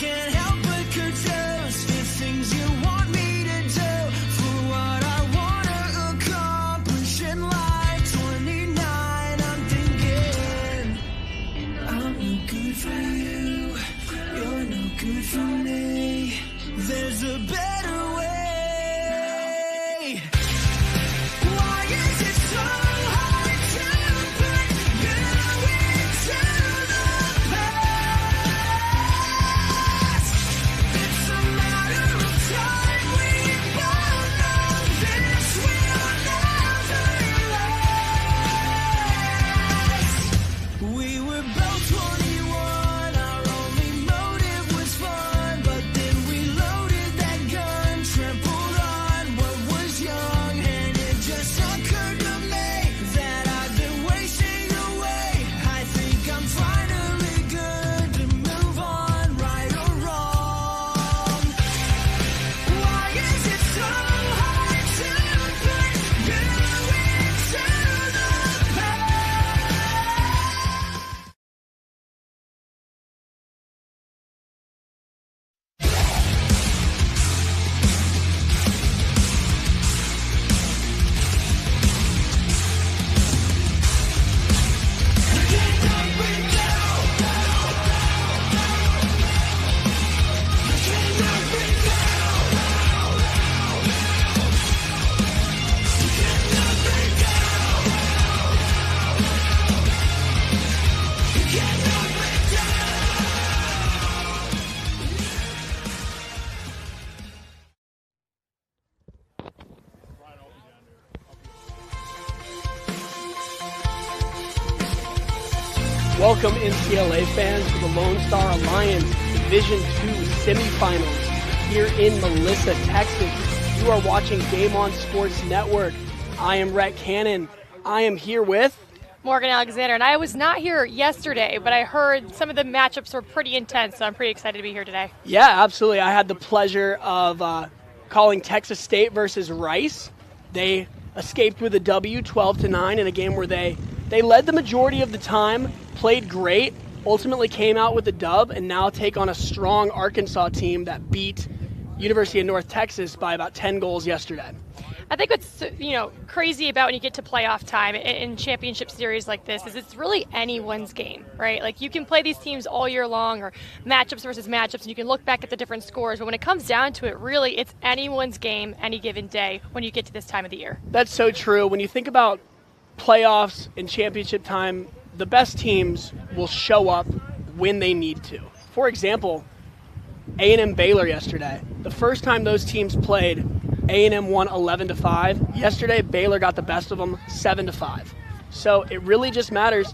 can't help but curtails the things you want me to do for what I want to accomplish in life. 29, I'm thinking I'm no good for you, you're no good for me. There's a better way. Why is it so hard to put you into the past? It's a matter of time. We both know this will never last. We were both 21. Our only motive was fun, but then we loaded that gun, trampled on what was young, and it just occurred to me that I've been wasting away. I think I'm finally good to move on, right or wrong. Why is it so hard to put you into the past? Welcome NCLA fans to the Lone Star Alliance Division II semifinals here in Melissa, Texas. You are watching Game On Sports Network. I am Rhett Cannon. I am here with Morgan Alexander, and I was not here yesterday, but I heard some of the matchups were pretty intense, so I'm pretty excited to be here today. Yeah, absolutely. I had the pleasure of calling Texas State versus Rice. They escaped with a W, 12-9, in a game where they led the majority of the time, played great, ultimately came out with a dub, and now take on a strong Arkansas team that beat University of North Texas by about 10 goals yesterday. I think what's crazy about when you get to playoff time in championship series like this is it's really anyone's game, right? Like you can play these teams all year long or matchups versus matchups, and you can look back at the different scores, but when it comes down to it, really it's anyone's game any given day when you get to this time of the year. That's so true. When you think about playoffs and championship time, the best teams will show up when they need to. For example, A&M Baylor yesterday. The first time those teams played, A&M won 11-5. Yesterday, Baylor got the best of them, 7-5. So it really just matters,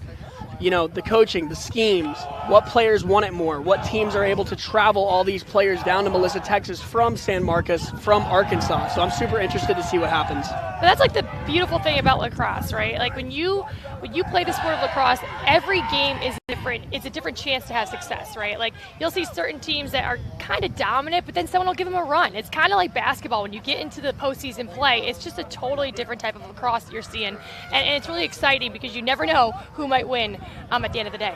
the coaching, the schemes, what players want it more, what teams are able to travel all these players down to Melissa, Texas from San Marcos, from Arkansas. So I'm super interested to see what happens. But that's like the beautiful thing about lacrosse, right? Like when you play the sport of lacrosse, every game is different. It's a different chance to have success, right? Like you'll see certain teams that are kind of dominant, but then someone will give them a run. It's kind of like basketball. When you get into the postseason play, it's just a totally different type of lacrosse that you're seeing. And it's really exciting because you never know who might win at the end of the day.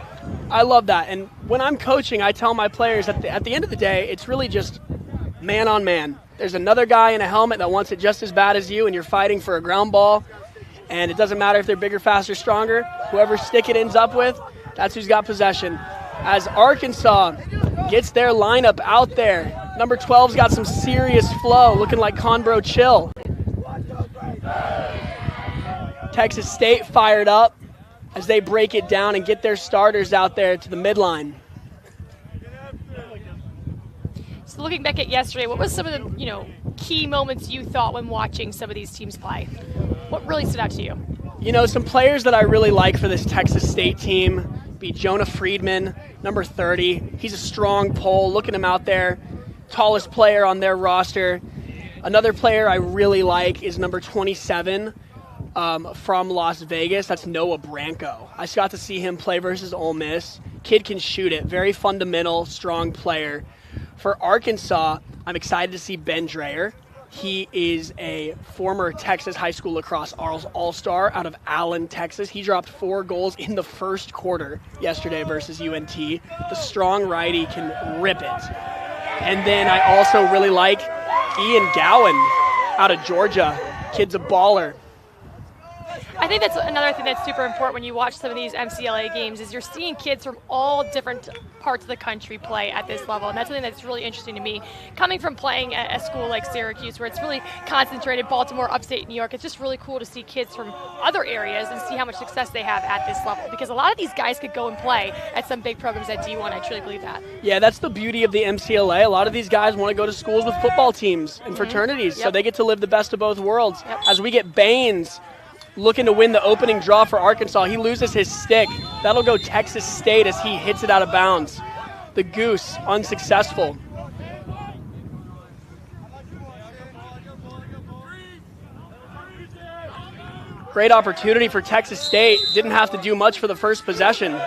I love that. And when I'm coaching, I tell my players at the end of the day, it's really just man on man. There's another guy in a helmet that wants it just as bad as you, and you're fighting for a ground ball. And it doesn't matter if they're bigger, faster, stronger. Whoever stick it ends up with, that's who's got possession. As Arkansas gets their lineup out there, number 12's got some serious flow, looking like Conbro Chill. Texas State fired up as they break it down and get their starters out there to the midline. So looking back at yesterday, what was some of the key moments you thought when watching some of these teams play? What really stood out to you? Some players that I really like for this Texas State team be Jonah Friedman, number 30. He's a strong pole. Look at him out there, tallest player on their roster. Another player I really like is number 27 from Las Vegas. That's Noah Branco. I just got to see him play versus Ole Miss. Kid can shoot it. Very fundamental, strong player. For Arkansas, I'm excited to see Ben Dreyer. He is a former Texas high school lacrosse all-star out of Allen, Texas. He dropped 4 goals in the first quarter yesterday versus UNT. The strong righty can rip it. And then I also really like Ian Gowan out of Georgia. Kid's a baller. I think that's another thing that's super important when you watch some of these MCLA games is you're seeing kids from all different parts of the country play at this level, and that's something that's really interesting to me. Coming from playing at a school like Syracuse, where it's really concentrated, Baltimore, upstate New York, it's just really cool to see kids from other areas and see how much success they have at this level, because a lot of these guys could go and play at some big programs at D1. I truly believe that. Yeah, that's the beauty of the MCLA. A lot of these guys want to go to schools with football teams and fraternities, so they get to live the best of both worlds. As we get Baines looking to win the opening draw for Arkansas. He loses his stick. That'll go Texas State as he hits it out of bounds. The Goose, unsuccessful. Great opportunity for Texas State. Didn't have to do much for the first possession.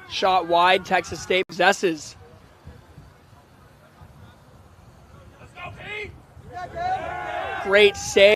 Shot wide, Texas State possesses. Great save.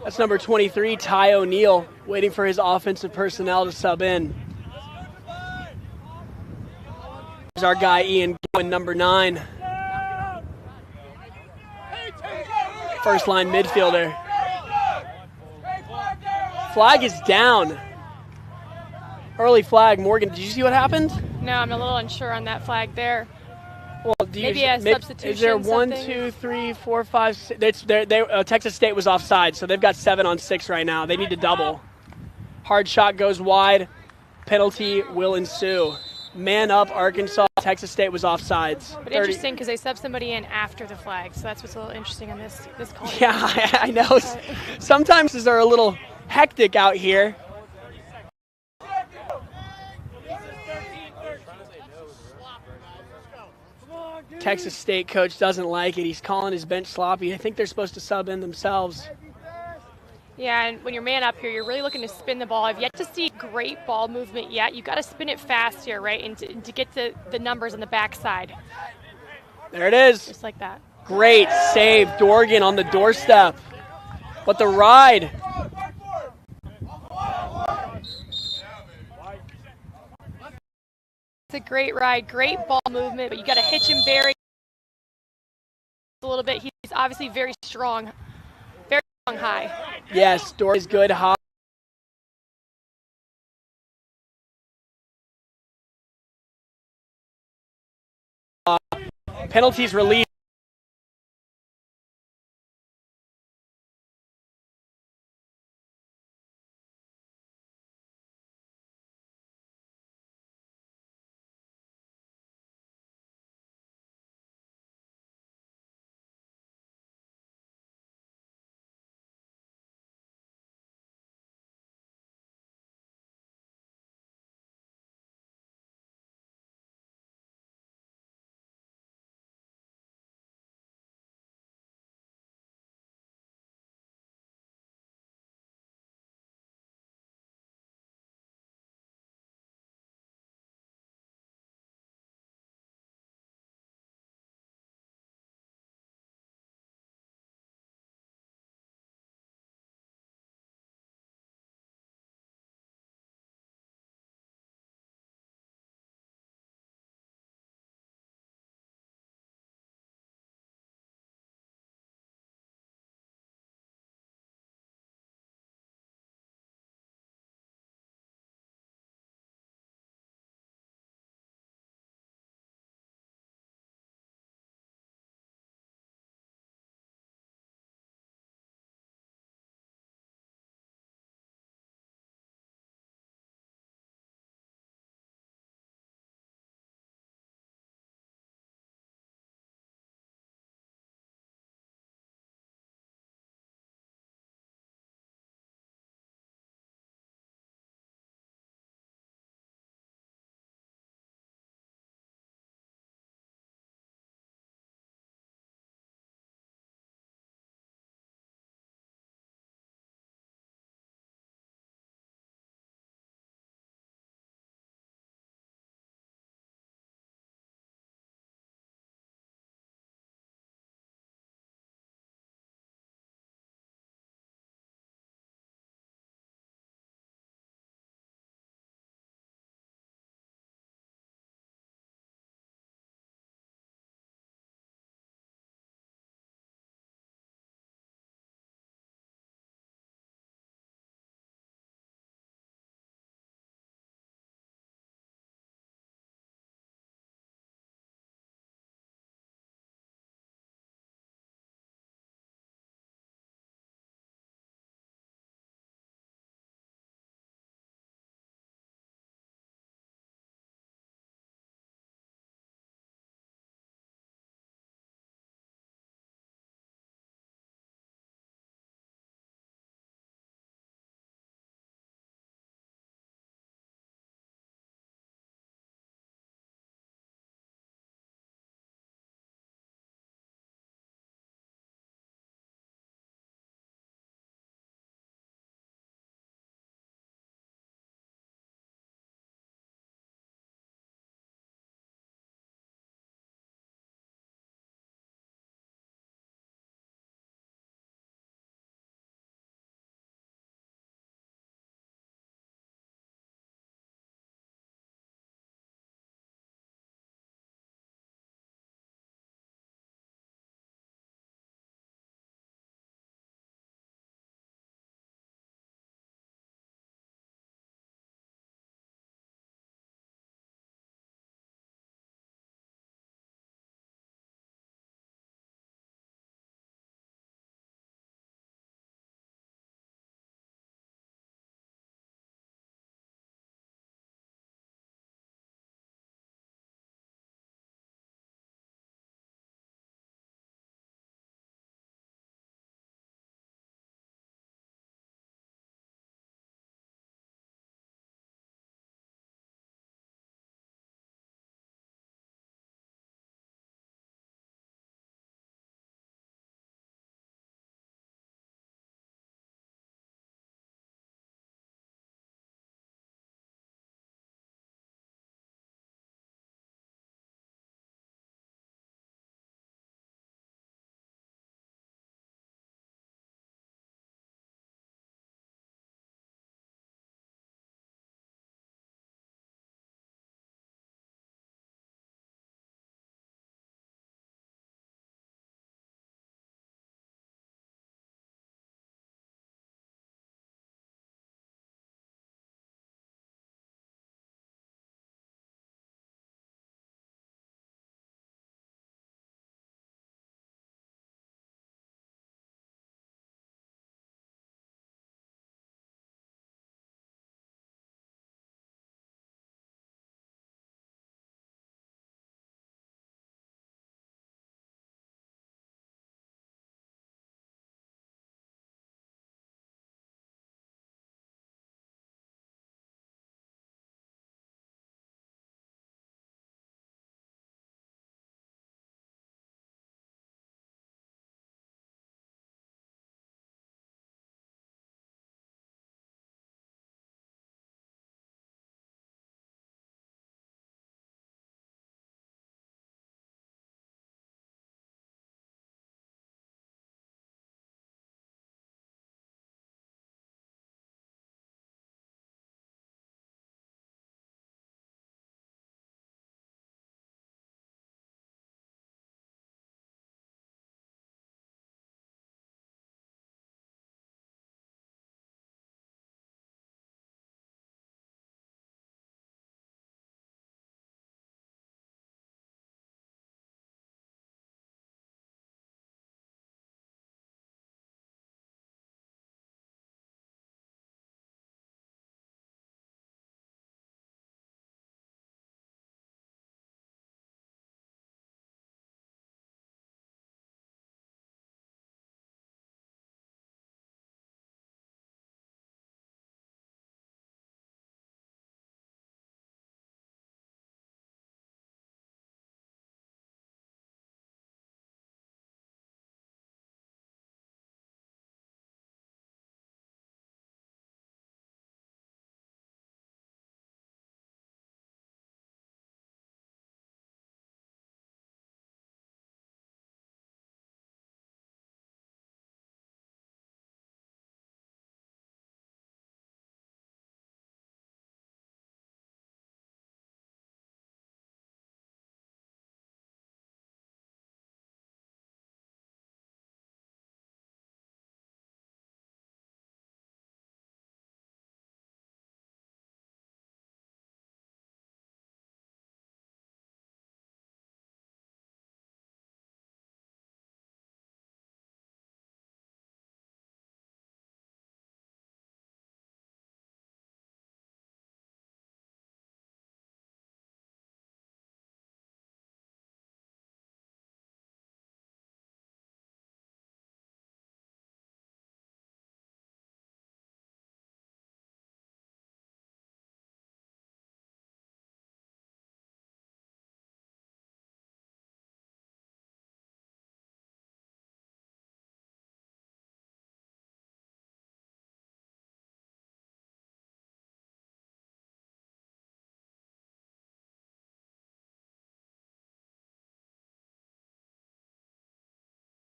That's number 23, Ty O'Neill, waiting for his offensive personnel to sub in. There's our guy Ian Gowan, number 9. First line midfielder. Flag is down. Early flag. Morgan, did you see what happened? No, I'm a little unsure on that flag there. Well, Maybe a substitution. Is there 1, something? 2, 3, 4, 5, 6? Texas State was offside, so they've got 7 on 6 right now. They need to double. Hard shot goes wide. Penalty will ensue. Man up, Arkansas. Texas State was offsides. But interesting because they subbed somebody in after the flag, so that's what's a little interesting on this call. Yeah, I know. Sometimes these are a little hectic out here. Texas State coach doesn't like it. He's calling his bench sloppy. I think they're supposed to sub in themselves. Yeah, and when you're man up here, you're really looking to spin the ball. I've yet to see great ball movement yet. You've got to spin it fast here, right, and to get to the numbers on the backside. There it is. Just like that. Great save, Dorgan on the doorstep. But the ride. It's a great ride, great ball movement, but you got to hitch and bury a little bit. He's obviously very strong high. Yes, Dorgan is good high. Penalties released.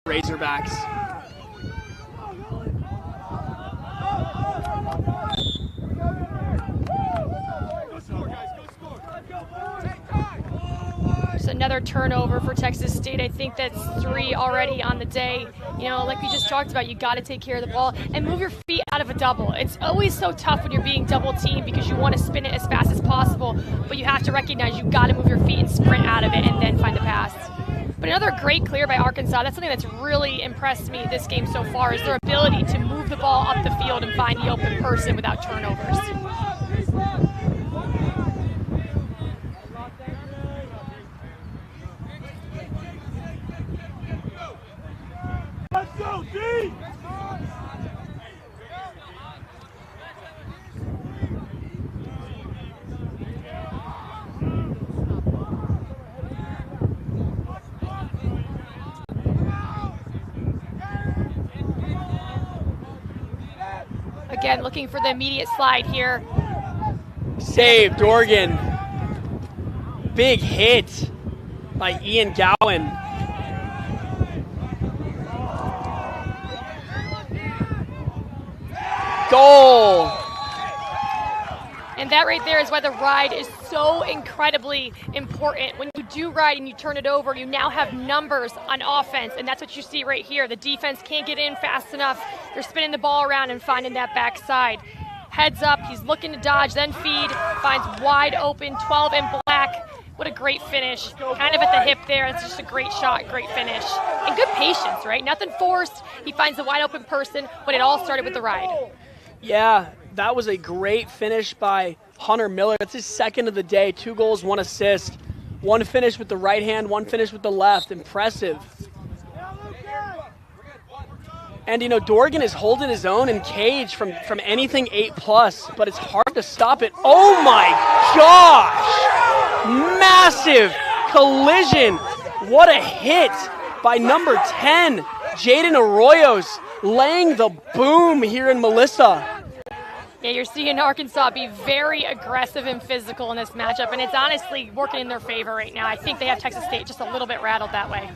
Razorbacks. Just another turnover for Texas State. I think that's 3 already on the day. You know, like we just talked about, you got to take care of the ball and move your feet out of a double. It's always so tough when you're being double teamed because you want to spin it as fast as possible, but you have to recognize you got to move your feet and sprint out of it and then find the pass. But another great clear by Arkansas. That's something that's really impressed me this game so far is their ability to move the ball up the field and find the open person without turnovers. Let's go, D! Again, looking for the immediate slide here. Saved, Oregon. Big hit by Ian Gowan. Goal. And that right there is why the ride is so incredibly important. When you do ride and you turn it over, you now have numbers on offense, and that's what you see right here. The defense can't get in fast enough. They're spinning the ball around and finding that backside. Heads up, he's looking to dodge, then feed, finds wide open, 12 in black. What a great finish. Kind of at the hip there. It's just a great shot, great finish. And good patience, right? Nothing forced. He finds the wide open person, but it all started with the ride. Yeah, that was a great finish by Hunter Miller. That's his second of the day. 2 goals, 1 assist. 1 finish with the right hand, 1 finish with the left. Impressive. And, you know, Dorgan is holding his own in cage from anything 8+, but it's hard to stop it. Oh, my gosh! Massive collision. What a hit by number 10, Jaden Arroyos, laying the boom here in Melissa. Yeah, you're seeing Arkansas be very aggressive and physical in this matchup, and it's honestly working in their favor right now. I think they have Texas State just a little bit rattled that way.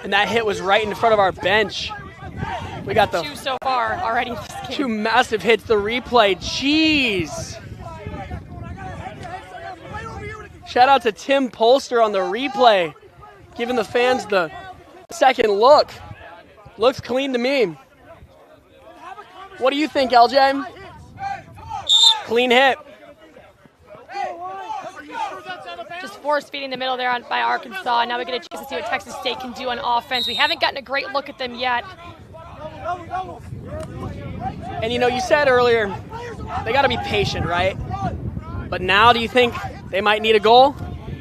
And that hit was right in front of our bench. We got the 2 so far already in this game. 2 massive hits. The replay, jeez. Shout out to Tim Polster on the replay, giving the fans the second look. Looks clean to me. What do you think, LJ? Clean hit. Just force feeding the middle there by Arkansas. Now we get a chance to see what Texas State can do on offense. We haven't gotten a great look at them yet. And you know, you said earlier, they got to be patient, right? But now do you think they might need a goal?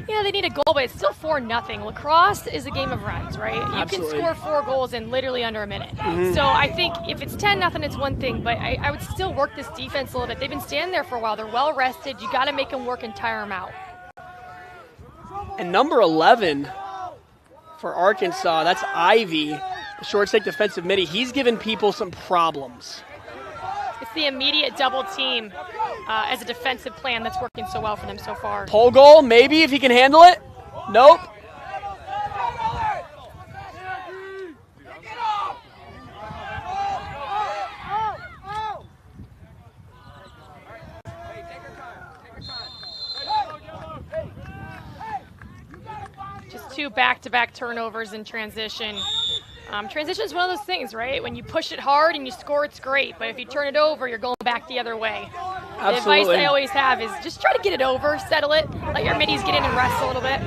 Yeah, they need a goal, but it's still 4-0. Lacrosse is a game of runs, right? You Absolutely. can score 4 goals in literally under a minute. So I think if it's 10-0, it's one thing, but I would still work this defense a little bit. They've been standing there for a while. They're well rested. You got to make them work and tire them out. And number 11 for Arkansas, that's Ivy, the short stick defensive midi. He's given people some problems. It's the immediate double team as a defensive plan that's working so well for them so far. Pole goal, maybe, if he can handle it. Nope. Just 2 back-to-back turnovers in transition. Transition is one of those things, right? When you push it hard and you score, it's great. But if you turn it over, you're going back the other way. Absolutely. The advice I always have is just try to get it over, settle it, let your middies get in and rest a little bit.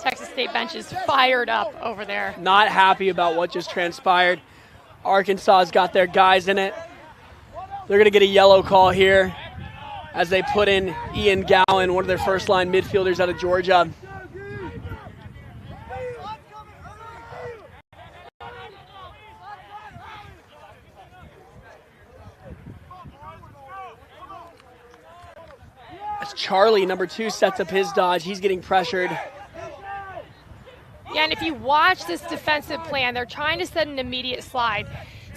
Texas State bench is fired up over there. Not happy about what just transpired. Arkansas's got their guys in it. They're going to get a yellow call here as they put in Ian Gowan, one of their first-line midfielders out of Georgia. As Charlie, number 2, sets up his dodge. He's getting pressured. Yeah, and if you watch this defensive plan, they're trying to set an immediate slide.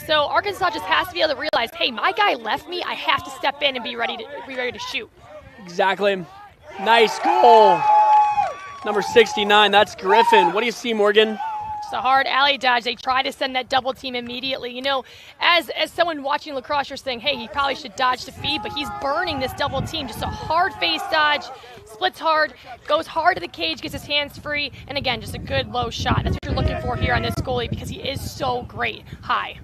So Arkansas just has to be able to realize, hey, my guy left me. I have to step in and be ready to shoot. Exactly. Nice goal. Number 69, that's Griffin. What do you see, Morgan? It's a hard alley dodge. They try to send that double team immediately. You know, as someone watching lacrosse, you're saying, hey, he probably should dodge to feed, but he's burning this double team. Just a hard face dodge, splits hard, goes hard to the cage, gets his hands free, and again, just a good low shot. That's what you're looking for here on this goalie because he is so great high.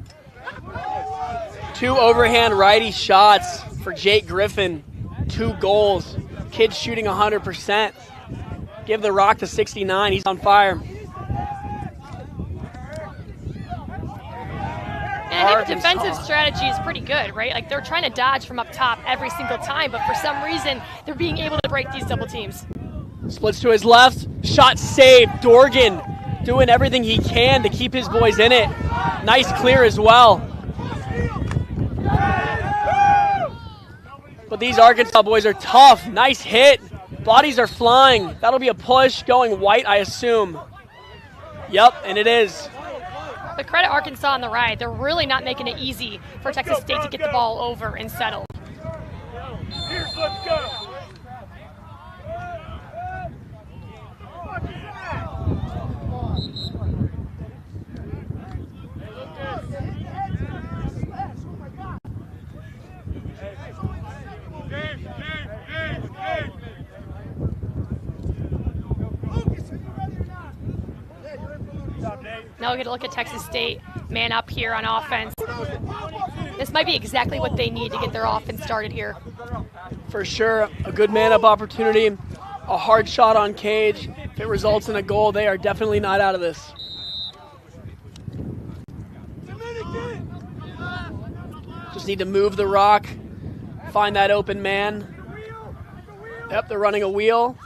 2 overhand righty shots for Jake Griffin. 2 goals. Kid shooting 100%. Give the rock to 69. He's on fire. And I think the defensive strategy is pretty good, right? Like they're trying to dodge from up top every single time, but for some reason, they're being able to break these double teams. Splits to his left. Shot saved. Dorgan doing everything he can to keep his boys in it. Nice clear as well. But these Arkansas boys are tough. Nice hit. Bodies are flying. That'll be a push going white, I assume. Yep, and it is. But credit Arkansas on the ride. They're really not making it easy for Texas State to get the ball over and settled. Let's go. Now we'll get a look at Texas State man up here on offense. This might be exactly what they need to get their offense started here. For sure, a good man-up opportunity, a hard shot on cage. If it results in a goal, they are definitely not out of this. Just need to move the rock, find that open man. Yep, they're running a wheel.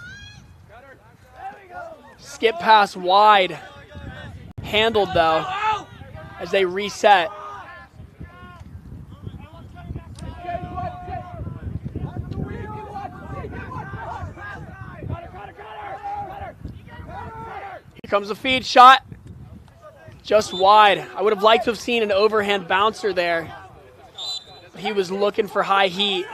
Skip pass wide. Handled, though, as they reset. Here comes a feed shot. Just wide. I would have liked to have seen an overhand bouncer there. But he was looking for high heat.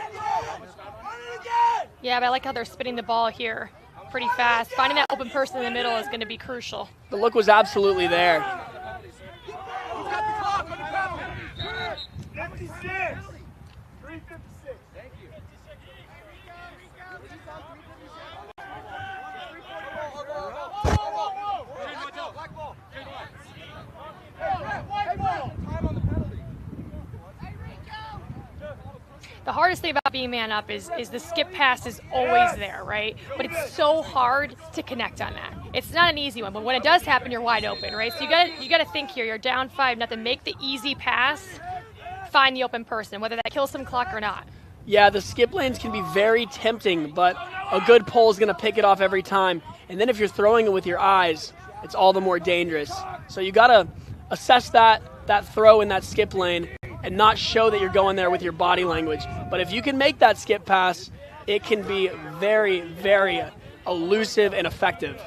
Yeah, but I like how they're spinning the ball here pretty fast. Finding that open person in the middle is going to be crucial. The look was absolutely there. 56. 356. Thank you. The hardest thing about being man up is the skip pass is always there, right? But it's so hard to connect on that. It's not an easy one, but when it does happen, you're wide open, right? So you gotta think here. You're down 5-0. Make the easy pass, find the open person, whether that kills some clock or not. Yeah, the skip lanes can be very tempting, but a good pull is going to pick it off every time. And then if you're throwing it with your eyes, it's all the more dangerous. So you got to assess that throw in that skip lane and not show that you're going there with your body language. But if you can make that skip pass, it can be very, very elusive and effective.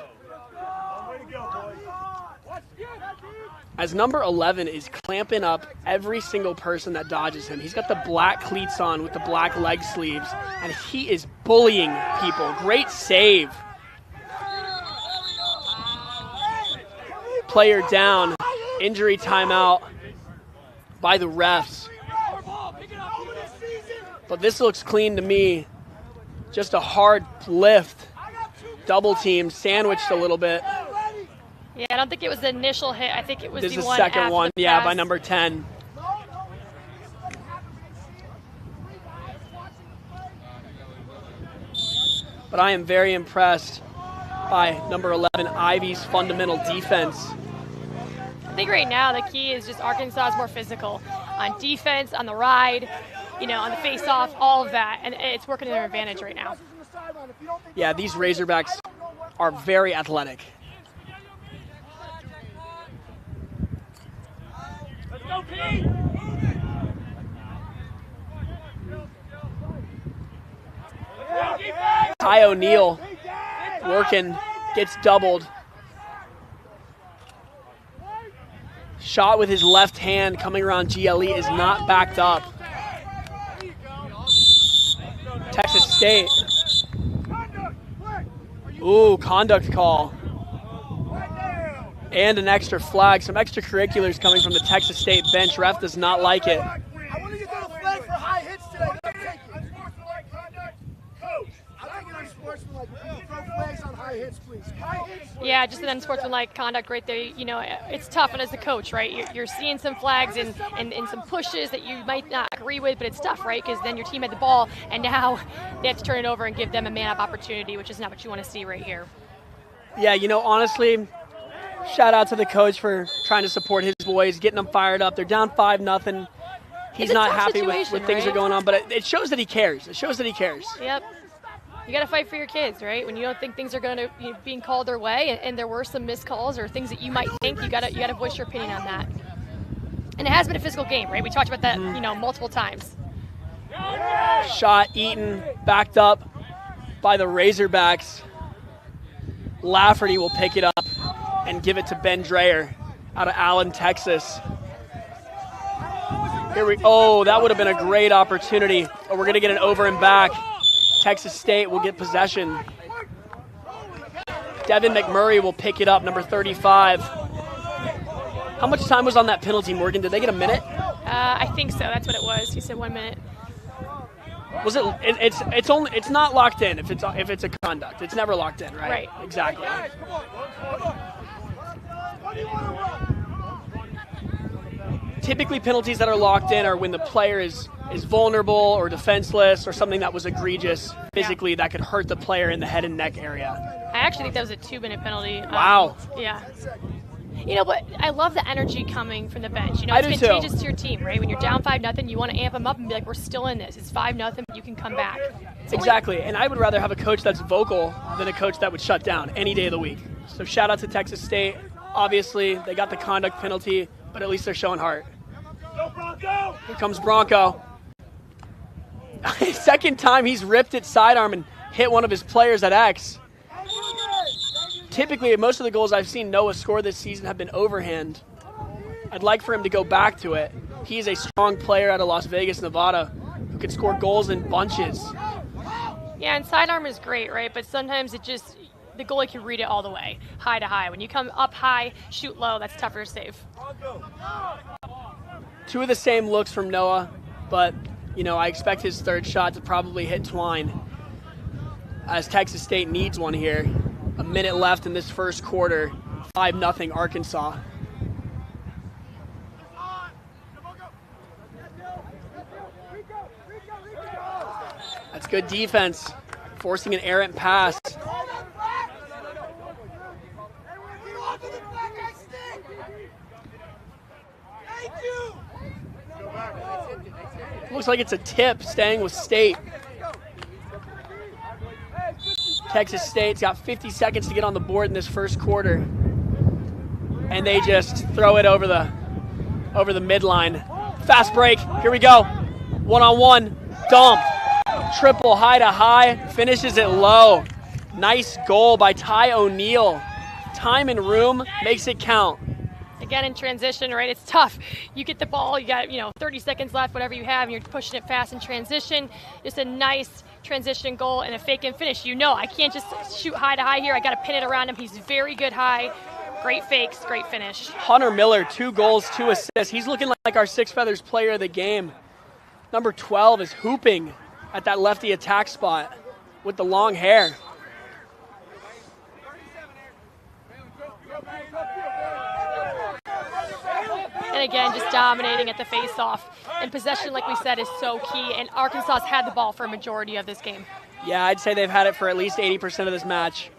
As number 11 is clamping up every single person that dodges him. He's got the black cleats on with the black leg sleeves, and he is bullying people. Great save. Player down. Injury timeout by the refs. But this looks clean to me. Just a hard lift. Double team, sandwiched a little bit. Yeah, I don't think it was the initial hit. I think it was This the is the one second after one, the yeah, pass. by number 10. But I am very impressed by number 11, Ivy's fundamental defense. I think right now the key is just Arkansas is more physical on defense, on the ride, on the face-off, all of that, and it's working to their advantage right now. Yeah, these Razorbacks are very athletic. Let's go, Pete! Ty O'Neal working, gets doubled. Shot with his left hand coming around GLE is not backed up. Texas State. Ooh, conduct call. And an extra flag. Some extracurriculars coming from the Texas State bench. Ref does not like it. I want to get a flag for high hits today. I'll take it. Unsportsmanlike conduct, coach. I think it's unsportsmanlike. Throw flags on high hits, please. High hits. Yeah, just an unsportsmanlike conduct right there. You know, it's tough, and as a coach, right, you're seeing some flags and some pushes that you might not agree with, but it's tough, right, because then your team had the ball, and now they have to turn it over and give them a man-up opportunity, which is not what you want to see right here. Yeah, you know, honestly, shout out to the coach for trying to support his boys, getting them fired up. They're down 5-0. He's not happy with things that are going on, but it shows that he cares. It shows that he cares. Yep. You got to fight for your kids, right? When you don't think things are going to be being called their way, and there were some missed calls or things that you might think, you got to voice your opinion on that. And it has been a physical game, right? We talked about that, you know, multiple times. Shot eaten, backed up by the Razorbacks. Lafferty will pick it up and give it to Ben Dreyer out of Allen, Texas. Oh, that would have been a great opportunity. Oh, we're going to get an over and back. Texas State will get possession. Devin McMurray will pick it up, number 35. How much time was on that penalty, Morgan? Did they get a minute? I think so. That's what it was. He said 1 minute. Was it? It's not locked in if it's a conduct. It's never locked in, right? Right. Exactly. Typically, penalties that are locked in are when the player is vulnerable or defenseless or something that was egregious physically that could hurt the player in the head and neck area. I actually think that was a 2-minute penalty. Wow. Yeah. You know, but I love the energy coming from the bench. You know, I it's do contagious too. to your team, right? When you're down 5-0, you want to amp them up and be like, we're still in this. It's 5-0, but you can come back. Exactly. And I would rather have a coach that's vocal than a coach that would shut down any day of the week. So shout out to Texas State. Obviously, they got the conduct penalty, but at least they're showing heart. Here comes Bronco. Second time he's ripped it sidearm and hit one of his players at X. Typically, most of the goals I've seen Noah score this season have been overhand. I'd like for him to go back to it. He's a strong player out of Las Vegas, Nevada, who can score goals in bunches. Yeah, and sidearm is great, right? But sometimes the goalie can read it all the way, high to high. When you come up high, shoot low, that's tougher to save. Two of the same looks from Noah, but you know, I expect his third shot to probably hit twine, as Texas State needs one here. A minute left in this first quarter, 5-0 Arkansas. That's good defense, forcing an errant pass. Looks like it's a tip, staying with State. Texas State's got 50 seconds to get on the board in this first quarter. And they just throw it over the midline. Fast break, here we go. One-on-one, dump. Triple high to high, finishes it low. Nice goal by Ty O'Neill. Time and room makes it count. Again, in transition, right, it's tough. You get the ball, you got, 30 seconds left, whatever you have, and you're pushing it fast in transition. Just a nice transition goal and a fake and finish. I can't just shoot high to high here. I got to pin it around him. He's very good high. Great fakes, great finish. Hunter Miller, 2 goals, 2 assists. He's looking like our Six Feathers player of the game. Number 12 is hooping at that lefty attack spot with the long hair. And again, just dominating at the face-off. And possession, like we said, is so key. And Arkansas's had the ball for a majority of this game. Yeah, I'd say they've had it for at least 80% of this match.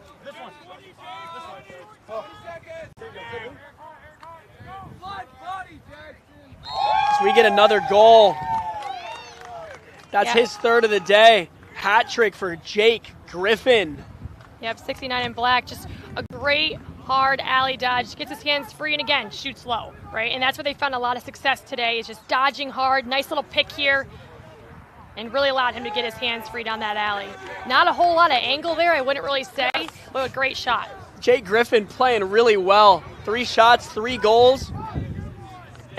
So we get another goal. That's his third of the day. Hat trick for Jake Griffin. Yep, 69 in black. Just a great, hard alley dodge. Gets his hands free and, again, shoots low, right? And that's where they found a lot of success today, is just dodging hard. Nice little pick here. And really allowed him to get his hands free down that alley. Not a whole lot of angle there, I wouldn't really say, but a great shot. Jake Griffin playing really well. 3 shots, 3 goals.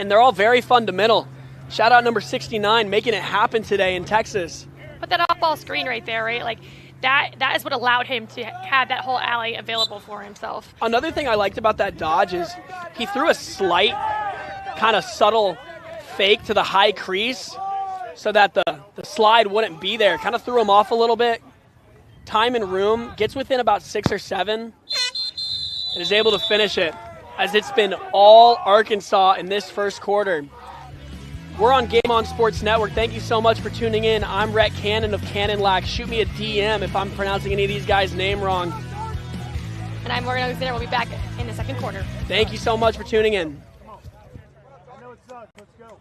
and they're all very fundamental. Shout out number 69, making it happen today in Texas. Put that off-ball screen right there, right? Like that is what allowed him to have that whole alley available for himself. Another thing I liked about that dodge is he threw a slight, kind of subtle fake to the high crease so that the slide wouldn't be there. Kind of threw him off a little bit. Time and room, gets within about 6 or 7, and is able to finish it, as it's been all Arkansas in this first quarter. We're on Game On Sports Network. Thank you so much for tuning in. I'm Rhett Cannon of Cannon Lack. Shoot me a DM if I'm pronouncing any of these guys' name wrong. And I'm Morgan Alexander. We'll be back in the second quarter. Thank you so much for tuning in. I know it sucks. Let's go.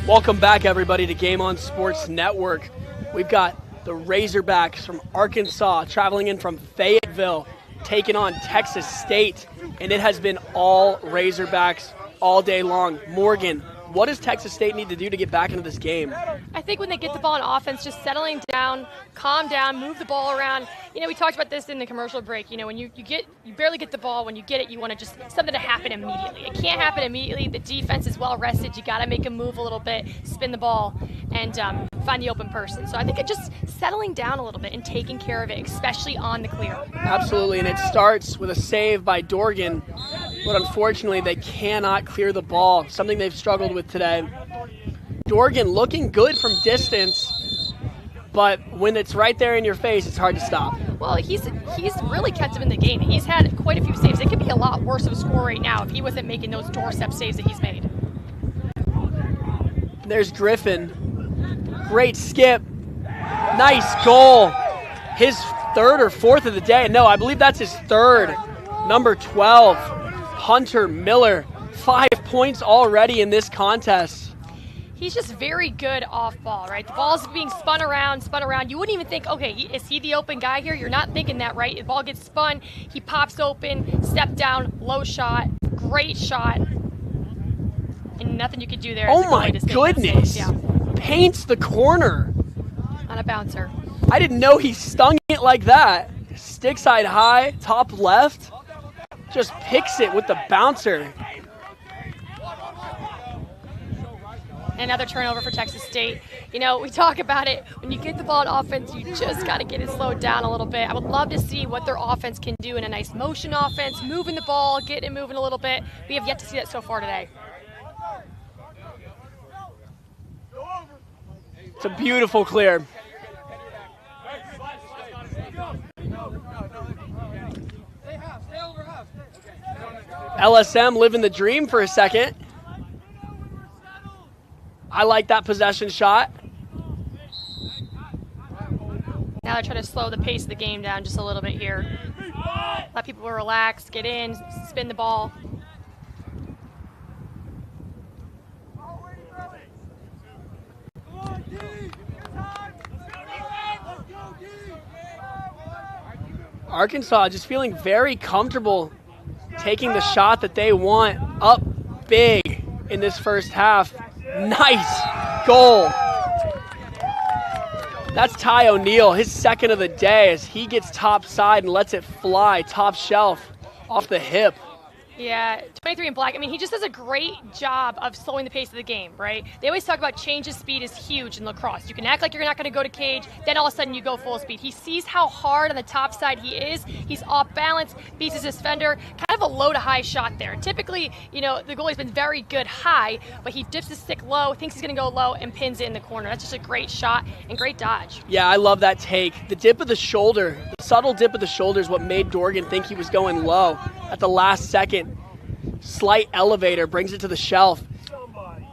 Welcome back, everybody, to Game On Sports Network. We've got the Razorbacks from Arkansas traveling in from Fayetteville, taking on Texas State, and it has been all Razorbacks all day long. Morgan, what does Texas State need to do to get back into this game? I think when they get the ball in offense, just settling down, calm down, move the ball around. You know, we talked about this in the commercial break. You know, when you barely get the ball, when you get it, you want to just something to happen immediately. It can't happen immediately. The defense is well rested. You got to make them move a little bit, spin the ball, and find the open person. So I think it just settling down a little bit and taking care of it, especially on the clear. Absolutely, and it starts with a save by Dorgan, but unfortunately they cannot clear the ball, something they've struggled with today. Dorgan looking good from distance, but when it's right there in your face, it's hard to stop. Well, he's really kept him in the game. He's had quite a few saves. It could be a lot worse of a score right now if he wasn't making those doorstep saves that he's made. There's Griffin. Great skip. Nice goal. His third or fourth of the day. No, I believe that's his third. Number 12, Hunter Miller. 5 points already in this contest. He's just very good off ball, right? The ball's being spun around. You wouldn't even think, okay, is he the open guy here? You're not thinking that, right? The ball gets spun. He pops open, step down, low shot, great shot. And nothing you could do there. Oh my goodness. Yeah. Paints the corner. On a bouncer. I didn't know he stung it like that. Stick side high, top left. just picks it with the bouncer. Another turnover for Texas State. You know, we talk about it. When you get the ball on offense, you just got to get it slowed down a little bit. I would love to see what their offense can do in a nice motion offense, moving the ball, getting it moving a little bit. We have yet to see that so far today. It's a beautiful clear. LSM living the dream for a second. I like that possession shot. Now they're trying to slow the pace of the game down just a little bit here. Let people relax, get in, spin the ball. Arkansas just feeling very comfortable taking the shot that they want up big in this first half. Nice goal. That's Ty O'Neal, his second of the day, as he gets top side and lets it fly top shelf off the hip. Yeah, 23 in black. I mean, he just does a great job of slowing the pace of the game, right? They always talk about change of speed is huge in lacrosse. You can act like you're not going to go to cage, then all of a sudden you go full speed. He sees how hard on the top side he is. He's off balance, beats his defender. Kind of a low to high shot there. Typically, you know, the goalie's been very good high, but he dips his stick low, thinks he's going to go low, and pins it in the corner. That's just a great shot and great dodge. Yeah, I love that take. The dip of the shoulder, the subtle dip of the shoulder is what made Dorgan think he was going low at the last second. Slight elevator brings it to the shelf,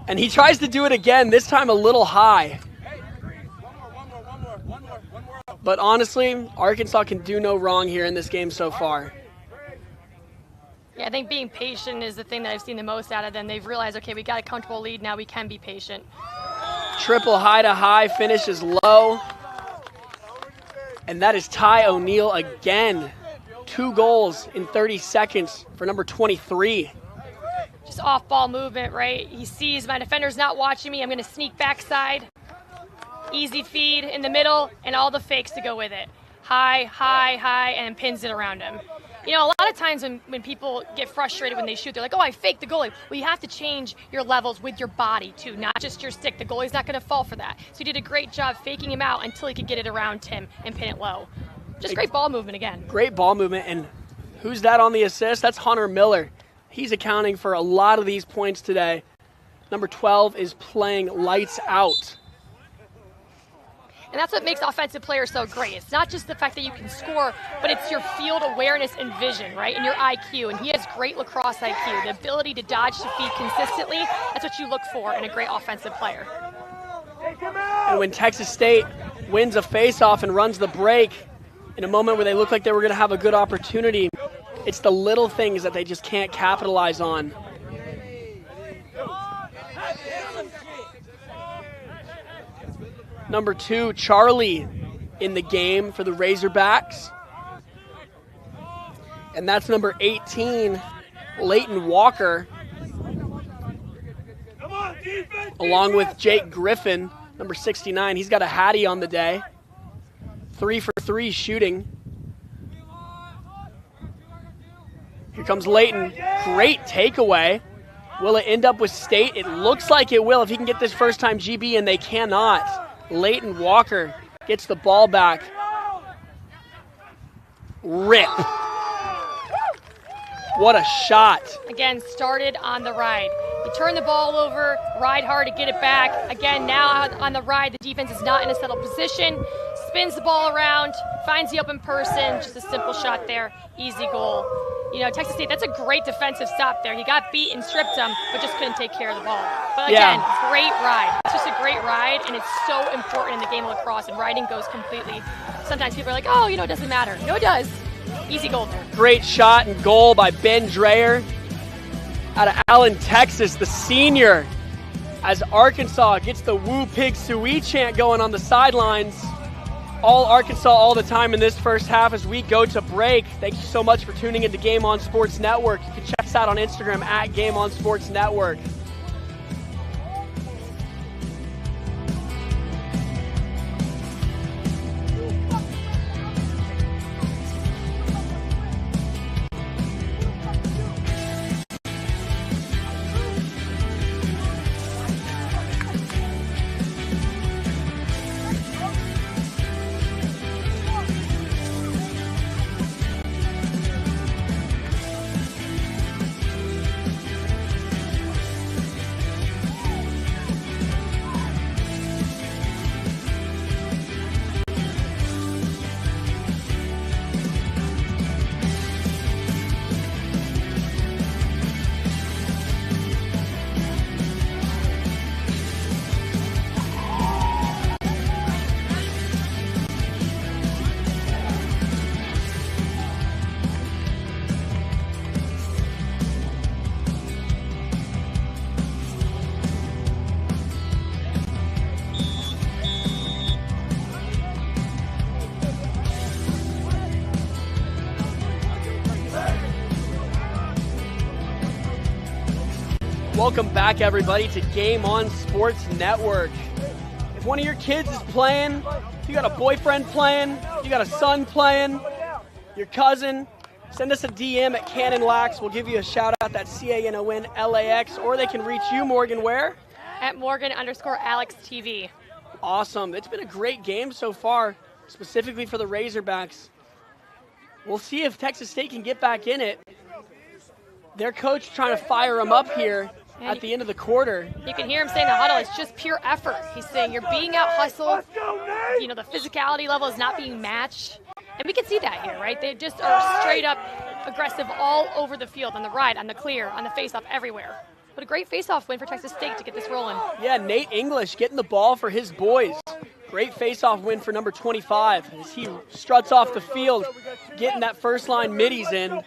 and he tries to do it again, this time a little high. But honestly, Arkansas can do no wrong here in this game so far. Yeah, I think being patient is the thing that I've seen the most out of them. They've realized, okay, we got a comfortable lead now, we can be patient. Triple high to high, finishes low, and that is Ty O'Neal again. 2 goals in 30 seconds for number 23. Just off-ball movement, right? He sees my defender's not watching me. I'm going to sneak backside. Easy feed in the middle, and all the fakes to go with it. High, high, high, and pins it around him. You know, a lot of times when people get frustrated when they shoot, they're like, oh, I faked the goalie. Well, you have to change your levels with your body, too, not just your stick. The goalie's not going to fall for that. So he did a great job faking him out until he could get it around him and pin it low. Just great ball movement again. Great ball movement, and who's that on the assist? That's Hunter Miller. He's accounting for a lot of these points today. Number 12 is playing lights out. And that's what makes offensive players so great. It's not just the fact that you can score, but it's your field awareness and vision, right, and your IQ. And he has great lacrosse IQ, the ability to dodge the feed consistently. That's what you look for in a great offensive player. And when Texas State wins a faceoff and runs the break, in a moment where they look like they were going to have a good opportunity, it's the little things that they just can't capitalize on. Number 2, Charlie in the game for the Razorbacks. And that's number 18, Leighton Walker, along with Jake Griffin, number 69. He's got a hattie on the day. 3 for 3 shooting. Here comes Leighton. Great takeaway. Will it end up with State? It looks like it will if he can get this first time GB, and they cannot. Leighton Walker gets the ball back. Rip. What a shot. Again, started on the ride. You turn the ball over, ride hard to get it back. Again, now on the ride, the defense is not in a settled position. Spins the ball around, finds the open person. Just a simple shot there. Easy goal. You know, Texas State, that's a great defensive stop there. He got beat and stripped him, but just couldn't take care of the ball. But again, great ride. It's just a great ride, and it's so important in the game of lacrosse, and riding goes completely. Sometimes people are like, oh, you know, it doesn't matter. No, it does. Easy goal there. Great shot and goal by Ben Dreyer out of Allen, Texas, the senior, as Arkansas gets the Woo Pig Sui chant going on the sidelines. All Arkansas all the time in this first half as we go to break. Thank you so much for tuning into Game On Sports Network. You can check us out on Instagram at Game On Sports Network. Welcome back, everybody, to Game On Sports Network. If one of your kids is playing, if you got a boyfriend playing, you got a son playing, your cousin, send us a DM at Cannon Lax. We'll give you a shout out. That's CANON-LAX, or they can reach you, Morgan, where? At Morgan_Alex TV. Awesome. It's been a great game so far, specifically for the Razorbacks. We'll see if Texas State can get back in it. Their coach trying to fire them up here at the end of the quarter. You can hear him saying the huddle, it's just pure effort. He's saying you're being out hustled. You know, the physicality level is not being matched. And we can see that here, right? They just are straight up aggressive all over the field, on the right, on the clear, on the face-off, everywhere. But a great face-off win for Texas State to get this rolling. Yeah, Nate English getting the ball for his boys. Great face-off win for number 25 as he struts off the field, getting that first-line middies in.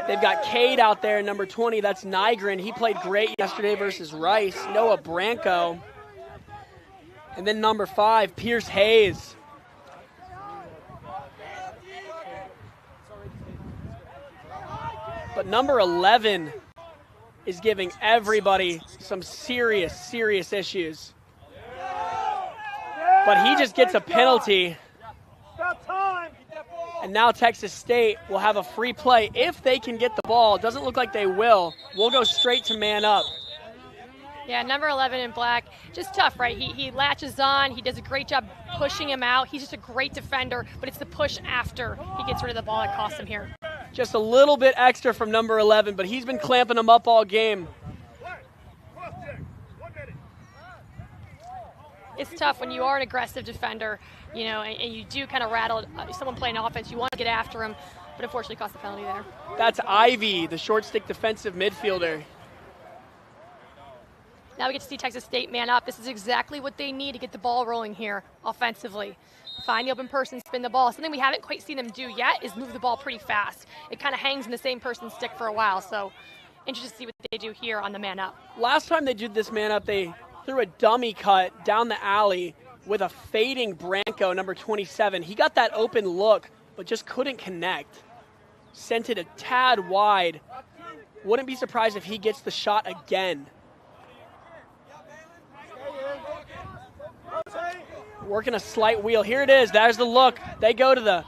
They've got Cade out there, number 20. That's Nygren. He played great yesterday versus Rice. Noah Branco. And then number 5, Pierce Hayes. But number 11 is giving everybody some serious, serious issues. But he just gets a penalty. And now Texas State will have a free play if they can get the ball. It doesn't look like they will. We'll go straight to man up. Yeah, number 11 in black, just tough, right? He latches on. He does a great job pushing him out. He's just a great defender, but it's the push after he gets rid of the ball that costs him here. Just a little bit extra from number 11, but he's been clamping them up all game. It's tough when you are an aggressive defender, you know, and you do kind of rattle someone playing offense. You want to get after him, but unfortunately cost the penalty there. That's Ivy, the short stick defensive midfielder. Now we get to see Texas State man up. This is exactly what they need to get the ball rolling here offensively. Find the open person, spin the ball. Something we haven't quite seen them do yet is move the ball pretty fast. It kind of hangs in the same person's stick for a while, so interested to see what they do here on the man up. Last time they did this man up, they threw a dummy cut down the alley with a fading Branco, number 27. He got that open look, but just couldn't connect. Sent it a tad wide. Wouldn't be surprised if he gets the shot again. Working a slight wheel. Here it is. There's the look. They go to the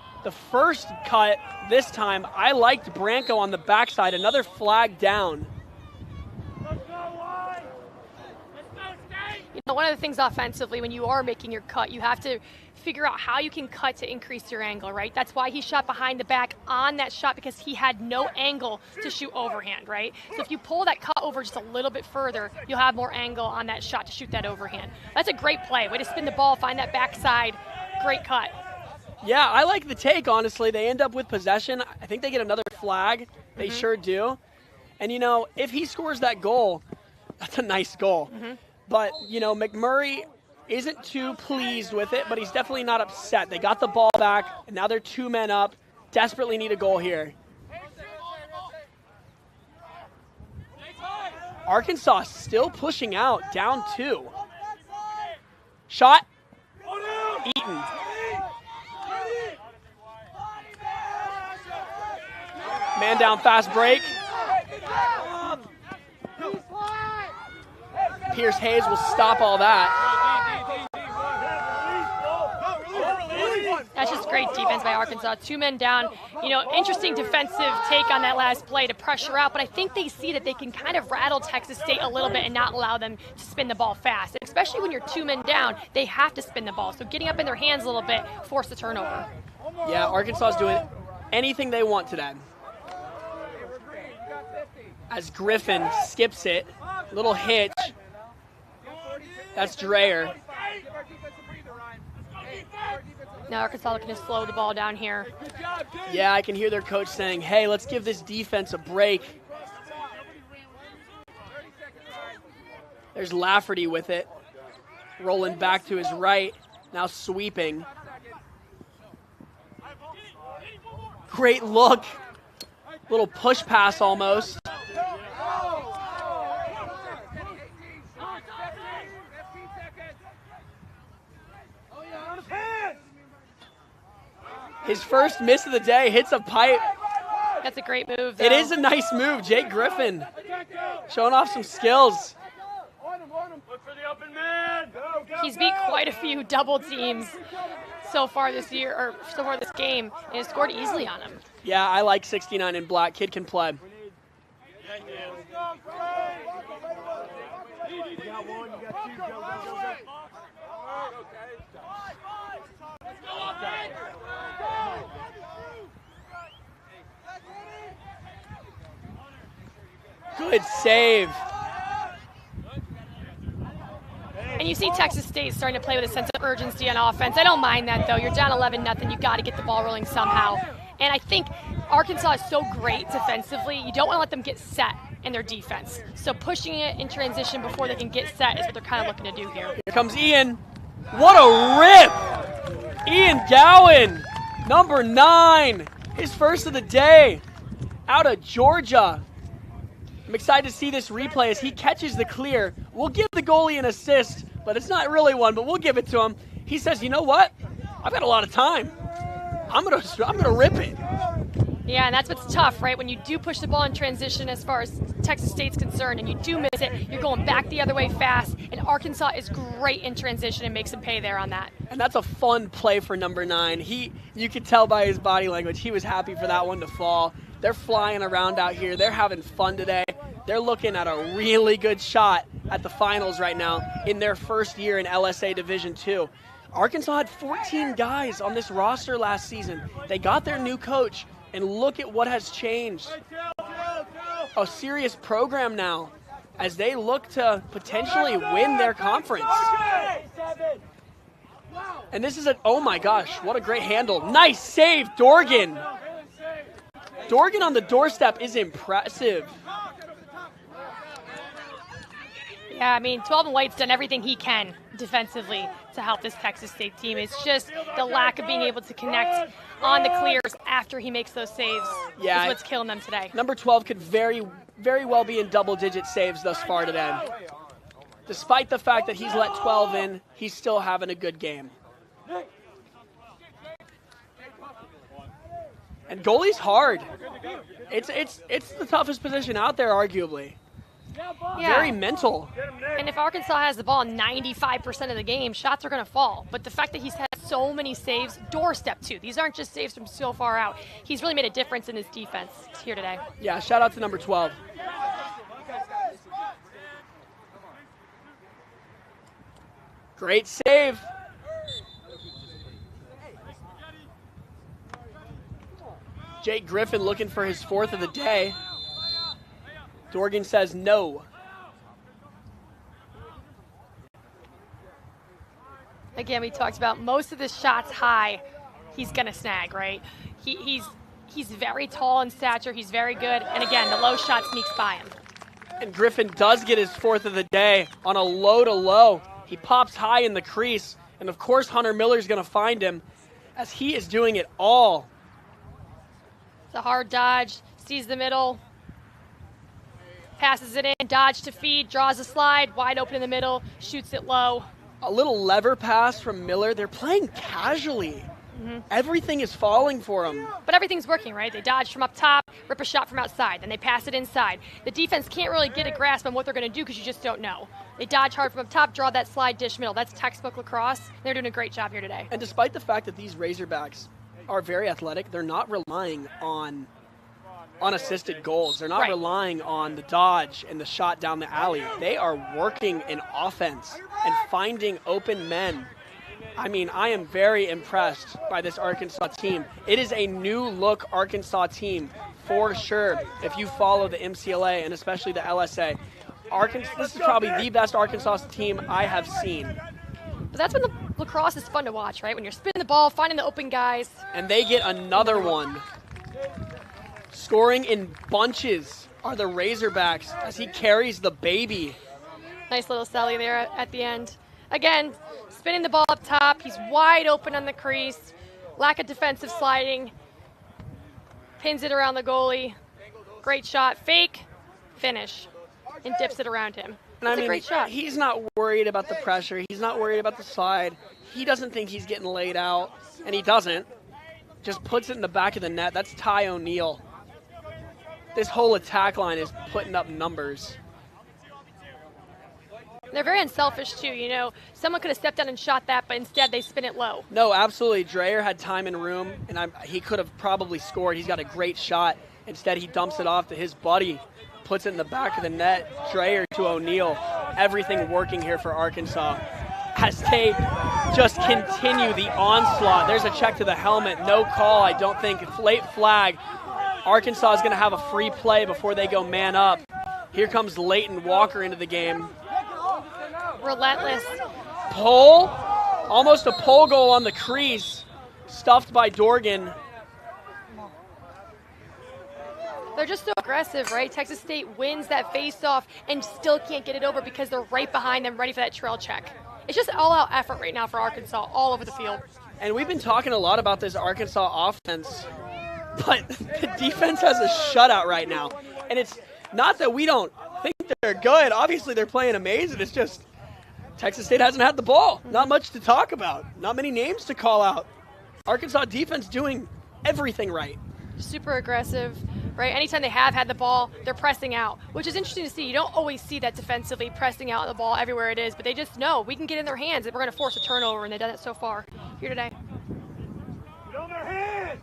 first cut this time. I liked Branco on the backside. Another flag down. You know, one of the things offensively, when you are making your cut, you have to figure out how you can cut to increase your angle, right? That's why he shot behind the back on that shot, because he had no angle to shoot overhand, right? So if you pull that cut over just a little bit further, you'll have more angle on that shot to shoot that overhand. That's a great play. Way to spin the ball, find that backside. Great cut. Yeah, I like the take, honestly. They end up with possession. I think they get another flag. They sure do. And, you know, if he scores that goal, that's a nice goal. But, you know, McMurray isn't too pleased with it, but he's definitely not upset. They got the ball back, and now they're 2 men up. Desperately need a goal here. Arkansas still pushing out, down 2. Shot. Eaton. Man down, fast break. Pierce Hayes will stop all that. That's just great defense by Arkansas. 2 men down. You know, interesting defensive take on that last play to pressure out, but I think they see that they can kind of rattle Texas State a little bit and not allow them to spin the ball fast. And especially when you're 2 men down, they have to spin the ball. So getting up in their hands a little bit, force the turnover. Yeah, Arkansas is doing anything they want today. As Griffin skips it, little hitch. That's Dreyer. Now Arkansas looking to slow the ball down here. Yeah, I can hear their coach saying, hey, let's give this defense a break. There's Lafferty with it. Rolling back to his right. Now sweeping. Great look. Little push pass almost. His first miss of the day, hits a pipe, That's a great move, though. It is a nice move. Jake Griffin showing off some skills. Look for the open man. He's beat quite a few double teams so far this year, or so far this game, and has scored easily on them. Yeah, I like 69 in black. Kid can play. You got one, you got two, go. Good save. And you see Texas State starting to play with a sense of urgency on offense. I don't mind that, though. You're down 11-0. You got to get the ball rolling somehow. And I think Arkansas is so great defensively. You don't want to let them get set in their defense. So pushing it in transition before they can get set is what they're kind of looking to do here. Here comes Ian. What a rip! Ian Gowan, number 9, his first of the day, out of Georgia. I'm excited to see this replay as he catches the clear. We'll give the goalie an assist, but it's not really one, but we'll give it to him. He says, you know what? I've got a lot of time. I'm gonna rip it. Yeah, and that's what's tough, right? When you do push the ball in transition as far as Texas State's concerned and you do miss it, you're going back the other way fast, and Arkansas is great in transition and makes them pay there on that. And that's a fun play for number 9. You could tell by his body language, he was happy for that one to fall. They're flying around out here. They're having fun today. They're looking at a really good shot at the finals right now in their first year in LSA Division II. Arkansas had 14 guys on this roster last season. They got their new coach, and look at what has changed. A serious program now as they look to potentially win their conference. And this is oh my gosh, what a great handle. Nice save, Dorgan. Dorgan on the doorstep is impressive. Yeah, I mean, 12 and White's done everything he can defensively to help this Texas State team. It's just the lack of being able to connect on the clears after he makes those saves is what's killing them today. Number 12 could very, very well be in double-digit saves thus far today. Despite the fact that he's let 12 in, he's still having a good game. And goalie's hard. It's the toughest position out there, arguably. Yeah. Very mental. And if Arkansas has the ball 95% of the game, shots are going to fall. But the fact that he's had so many saves, doorstep too. These aren't just saves from so far out. He's really made a difference in his defense here today. Yeah, shout out to number 12. Great save. Jake Griffin looking for his 4th of the day. Dorgan says no. Again, we talked about most of the shots high, he's going to snag, right? He's very tall in stature. He's very good. And again, the low shot sneaks by him. And Griffin does get his 4th of the day on a low-to-low. He pops high in the crease. And, of course, Hunter Miller's going to find him as he is doing it all. It's a hard dodge. Sees the middle. Passes it in. Dodge to feed. Draws a slide. Wide open in the middle. Shoots it low. A little lever pass from Miller. They're playing casually. Mm-hmm. Everything is falling for them. But everything's working, right? They dodge from up top, rip a shot from outside, then they pass it inside. The defense can't really get a grasp on what they're going to do because you just don't know. They dodge hard from up top, draw that slide dish middle. That's textbook lacrosse. They're doing a great job here today. And despite the fact that these Razorbacks are very athletic, they're not relying on unassisted goals. They're not relying on the dodge and the shot down the alley. They are working in offense and finding open men. I mean, I am very impressed by this Arkansas team. It is a new look Arkansas team for sure if you follow the MCLA and especially the LSA. This is probably the best Arkansas team I have seen. But that's when the lacrosse is fun to watch, right? When you're spinning the ball, finding the open guys. And they get another one. Scoring in bunches are the Razorbacks as he carries the baby. Nice little celly there at the end. Again, spinning the ball up top. He's wide open on the crease. Lack of defensive sliding. Pins it around the goalie. Great shot. Fake. Finish. And dips it around him. That's a great shot. He's not worried about the pressure. He's not worried about the slide. He doesn't think he's getting laid out. And he doesn't. Just puts it in the back of the net. That's Ty O'Neill. this whole attack line is putting up numbers. They're very unselfish too, you know. Someone could have stepped down and shot that, but instead they spin it low. No, absolutely. Dreyer had time and room, and he could have probably scored. He's got a great shot. Instead, he dumps it off to his buddy, puts it in the back of the net. Dreyer to O'Neal. Everything working here for Arkansas as they just continue the onslaught. There's a check to the helmet. No call, I don't think. Late flag. Arkansas is going to have a free play before they go man up. Here comes Leighton Walker into the game. Relentless. Pull, almost a pull goal on the crease, stuffed by Dorgan. They're just so aggressive, right? Texas State wins that face-off and still can't get it over because they're right behind them, ready for that trail check. It's just all-out effort right now for Arkansas, all over the field. And we've been talking a lot about this Arkansas offense, but the defense has a shutout right now. And it's not that we don't think they're good. Obviously, they're playing amazing. It's just Texas State hasn't had the ball. Not much to talk about. Not many names to call out. Arkansas defense doing everything right. Super aggressive, right? Anytime they have had the ball, they're pressing out, which is interesting to see. You don't always see that defensively, pressing out the ball everywhere it is, but they just know we can get in their hands and we're going to force a turnover, and they've done it so far here today. Get on their hands!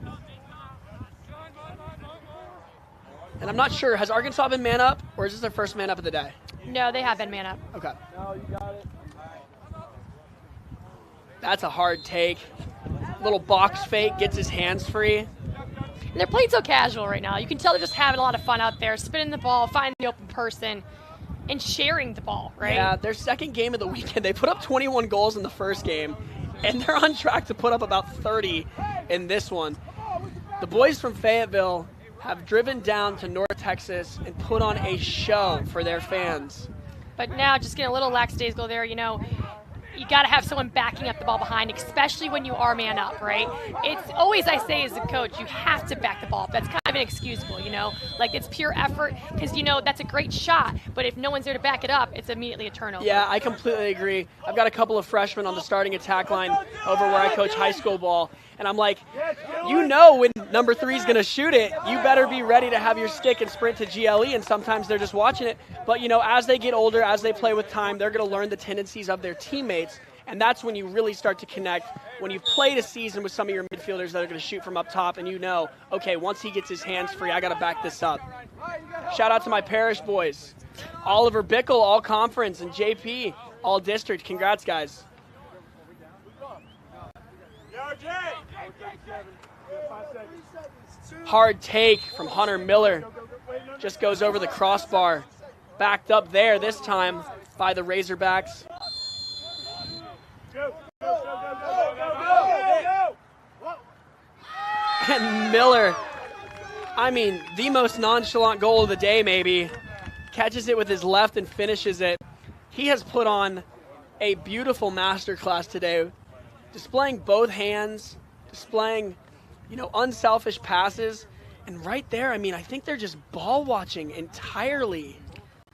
And I'm not sure, has Arkansas been man up, or is this their first man up of the day? No, they have been man up. Okay. No, you got it. That's a hard take. Little box fake, gets his hands free. And they're playing so casual right now. You can tell they're just having a lot of fun out there, spinning the ball, finding the open person, and sharing the ball, right? Yeah, their second game of the weekend, they put up 21 goals in the first game, and they're on track to put up about 30 in this one. The boys from Fayetteville have driven down to North Texas and put on a show for their fans. But now just getting a little lackadaisical there, you know. You got to have someone backing up the ball behind, especially when you are man up, right? It's always, I say as a coach, you have to back the ball up. That's kind of inexcusable, you know? Like, it's pure effort because, you know, that's a great shot, but if no one's there to back it up, it's immediately a turnover. Yeah, I completely agree. I've got a couple of freshmen on the starting attack line over where I coach high school ball, and I'm like, you know when number 3 is going to shoot it, you better be ready to have your stick and sprint to GLE, and sometimes they're just watching it. But, you know, as they get older, as they play with time, they're going to learn the tendencies of their teammates. And that's when you really start to connect, when you've played a season with some of your midfielders that are going to shoot from up top, and you know, okay, once he gets his hands free, I got to back this up. Shout out to my parish boys, Oliver Bickle, all conference, and JP, all district. Congrats, guys. Hard take from Hunter Miller. Just goes over the crossbar. Backed up there this time by the Razorbacks. And Miller, I mean, the most nonchalant goal of the day maybe, catches it with his left and finishes it. He has put on a beautiful masterclass today, displaying both hands, displaying, you know, unselfish passes. And right there, I mean, I think they're just ball watching entirely.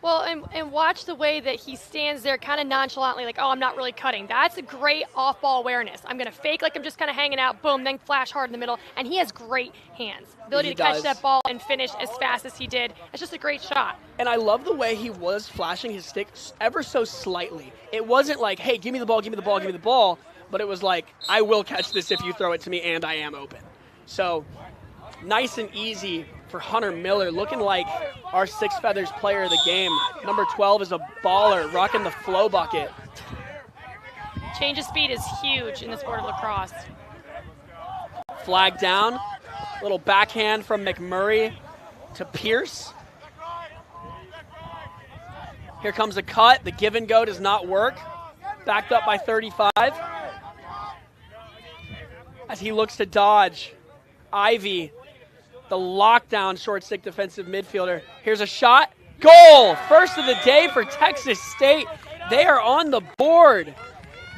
Well, and watch the way that he stands there kind of nonchalantly, like, oh, I'm not really cutting. That's a great off-ball awareness. I'm going to fake like I'm just kind of hanging out, boom, then flash hard in the middle. And he has great hands. Ability to catch that ball and finish as fast as he did. It's just a great shot. And I love the way he was flashing his stick ever so slightly. It wasn't like, hey, give me the ball, give me the ball, give me the ball. But it was like, I will catch this if you throw it to me, and I am open. So nice and easy for Hunter Miller, looking like our Six Feathers player of the game. Number 12 is a baller, rocking the flow bucket. Change of speed is huge in the sport of lacrosse. Flag down, little backhand from McMurray to Pierce. Here comes a cut, the give and go does not work. Backed up by 35. As he looks to dodge, Ivy, the lockdown short stick defensive midfielder. Here's a shot. Goal! First of the day for Texas State. They are on the board.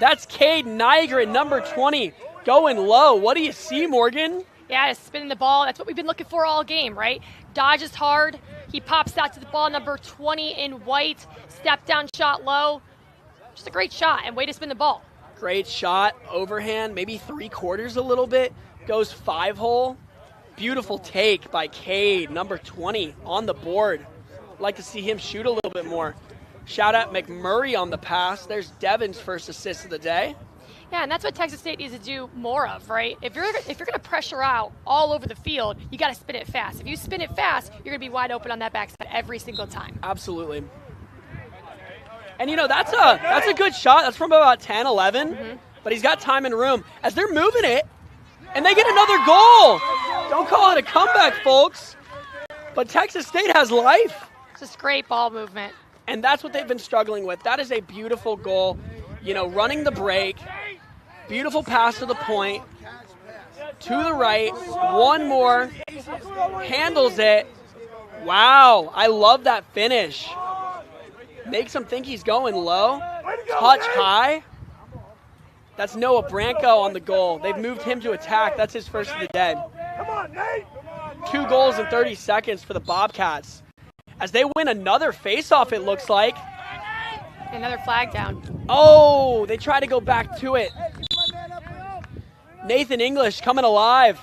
That's Cade Nygren, number 20, going low. What do you see, Morgan? Yeah, just spinning the ball. That's what we've been looking for all game, right? Dodges hard. He pops out to the ball, number 20 in white. Step down shot low. Just a great shot and way to spin the ball. Great shot, overhand, maybe 3/4 a little bit. Goes 5-hole. Beautiful take by Cade, number 20 on the board. Like to see him shoot a little bit more. Shout out McMurray on the pass. There's Devin's first assist of the day. Yeah, and that's what Texas State needs to do more of, right? If you're going to pressure out all over the field, you got to spin it fast. If you spin it fast, you're going to be wide open on that backside every single time. Absolutely. And that's a good shot. That's from about 10, 11. But he's got time and room as they're moving it, and they get another goal. Don't call it a comeback, folks. But Texas State has life. It's just great ball movement. And that's what they've been struggling with. That is a beautiful goal. Running the break. Beautiful pass to the point. To the right. One more. Handles it. Wow. I love that finish. Makes him think he's going low. Touch high. That's Noah Branco on the goal. They've moved him to attack. That's his first of the day. 2 goals in 30 seconds for the Bobcats. As they win another face-off, it looks like. Another flag down. Oh, they try to go back to it. Nathan English coming alive.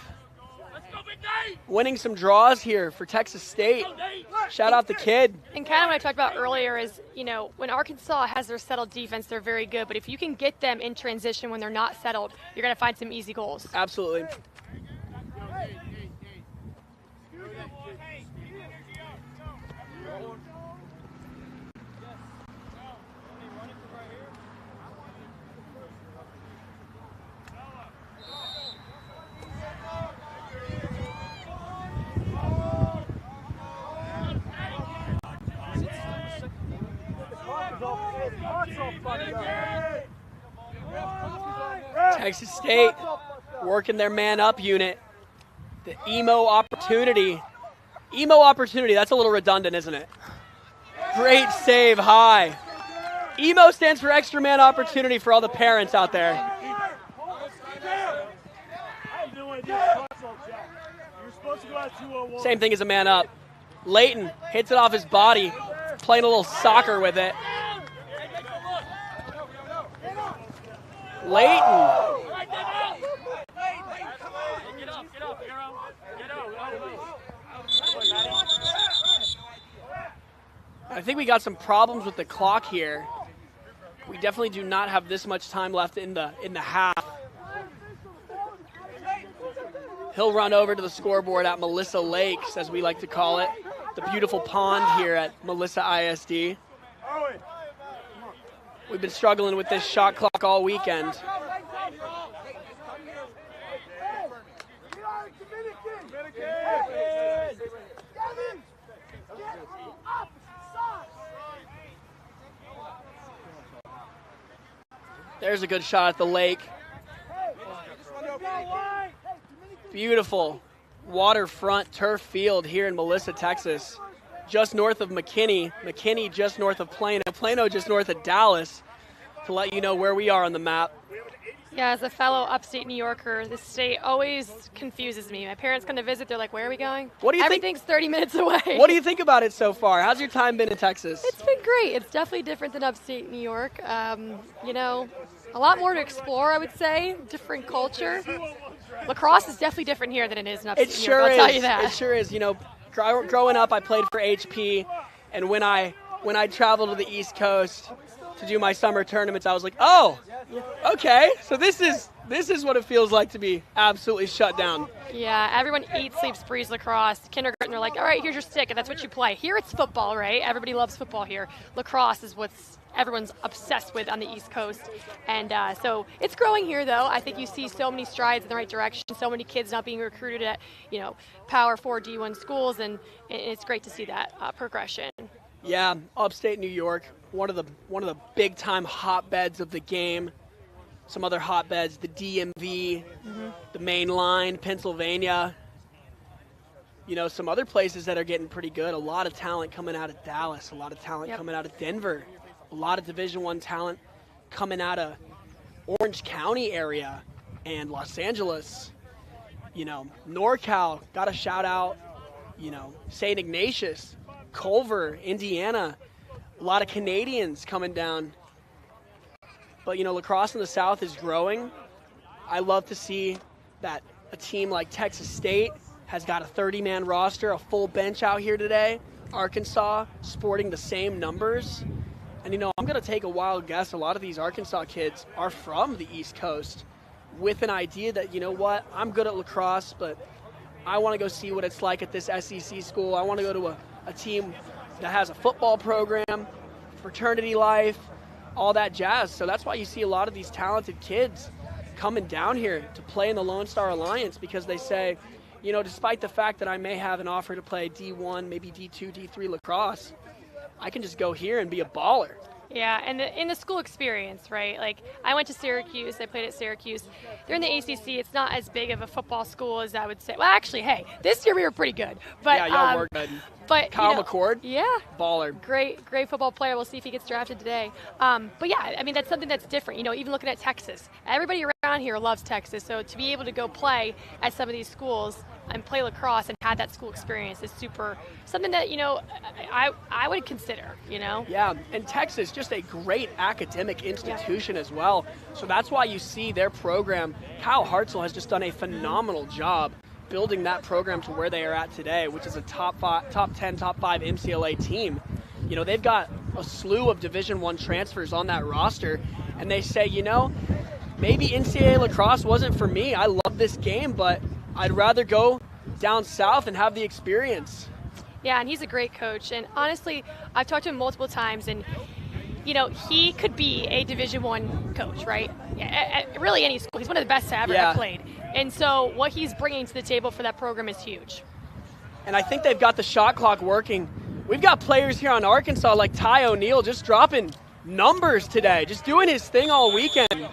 Winning some draws here for Texas State. Shout out the kid. And kind of what I talked about earlier is, when Arkansas has their settled defense, they're very good. But if you can get them in transition when they're not settled, you're going to find some easy goals. Absolutely. Texas State working their man-up unit. The emo opportunity. Emo opportunity, that's a little redundant, isn't it? Great save high. Emo stands for extra man opportunity for all the parents out there. Same thing as a man up. Leighton hits it off his body, playing a little soccer with it. Leighton. I think we got some problems with the clock here. We definitely do not have this much time left in the half. He'll run over to the scoreboard at Melissa Lakes, as we like to call it, the beautiful pond here at Melissa ISD. We've been struggling with this shot clock all weekend. There's a good shot at the lake. Beautiful waterfront turf field here in Melissa, Texas. Just north of McKinney. McKinney just north of Plano. Plano just north of Dallas, to let you know where we are on the map. Yeah, as a fellow upstate New Yorker, this state always confuses me. My parents come to visit. They're like, where are we going? What do you Everything's 30 minutes away. What do you think about it so far? How's your time been in Texas? It's been great. It's definitely different than upstate New York. A lot more to explore, I would say. Different culture. Lacrosse is definitely different here than it is in upstate New York. I'll tell you that. It sure is. Growing up, I played for HP, and when I traveled to the East Coast to do my summer tournaments, I was like, oh, okay, so this is what it feels like to be absolutely shut down. Yeah, everyone eats, sleeps, breathes lacrosse. Kindergarten, they're like, all right, here's your stick, and that's what you play. Here it's football, right? Everybody loves football here. Lacrosse is what's everyone's obsessed with on the East Coast. And so it's growing here, though. I think you see so many strides in the right direction, so many kids now being recruited at, Power 4 D1 schools, and it's great to see that progression. Yeah, upstate New York, one of the big-time hotbeds of the game. Some other hotbeds, the DMV, the Main Line, Pennsylvania. Some other places that are getting pretty good. A lot of talent coming out of Dallas, a lot of talent coming out of Denver, a lot of Division I talent coming out of Orange County area and Los Angeles. NorCal, got a shout out, St. Ignatius, Culver, Indiana, a lot of Canadians coming down. But, lacrosse in the South is growing. I love to see that a team like Texas State has got a 30-man roster, a full bench out here today. Arkansas sporting the same numbers. And, I'm going to take a wild guess. A lot of these Arkansas kids are from the East Coast with an idea that, I'm good at lacrosse, but I want to go see what it's like at this SEC school. I want to go to a team that has a football program, fraternity life, all that jazz. So that's why you see a lot of these talented kids coming down here to play in the Lone Star Alliance, because they say, despite the fact that I may have an offer to play D1, maybe D2, D3 lacrosse, I can just go here and be a baller. Yeah, and in the school experience, right? Like, I went to Syracuse. I played at Syracuse. They're in the ACC. It's not as big of a football school as I would say. Well, actually, hey, this year we were pretty good. But, yeah, y'all were good. But Kyle McCord? Yeah. Baller. Great football player. We'll see if he gets drafted today. But, yeah, I mean, that's something that's different. Even looking at Texas. Everybody around here loves Texas. So to be able to go play at some of these schools and play lacrosse and have that school experience is something that, I would consider, Yeah, and Texas, just a great academic institution as well. So that's why you see their program. Kyle Hartzell has just done a phenomenal job building that program to where they are at today, which is a top 10, top 5 MCLA team. They've got a slew of Division I transfers on that roster, and they say, maybe NCAA lacrosse wasn't for me. I love this game, but I'd rather go down south and have the experience. Yeah, and he's a great coach. And honestly, I've talked to him multiple times, and he could be a Division I coach, right? At really any school. He's one of the best to ever have played. And so what he's bringing to the table for that program is huge. And I think they've got the shot clock working. We've got players here on Arkansas like Ty O'Neill just dropping numbers today, just doing his thing all weekend.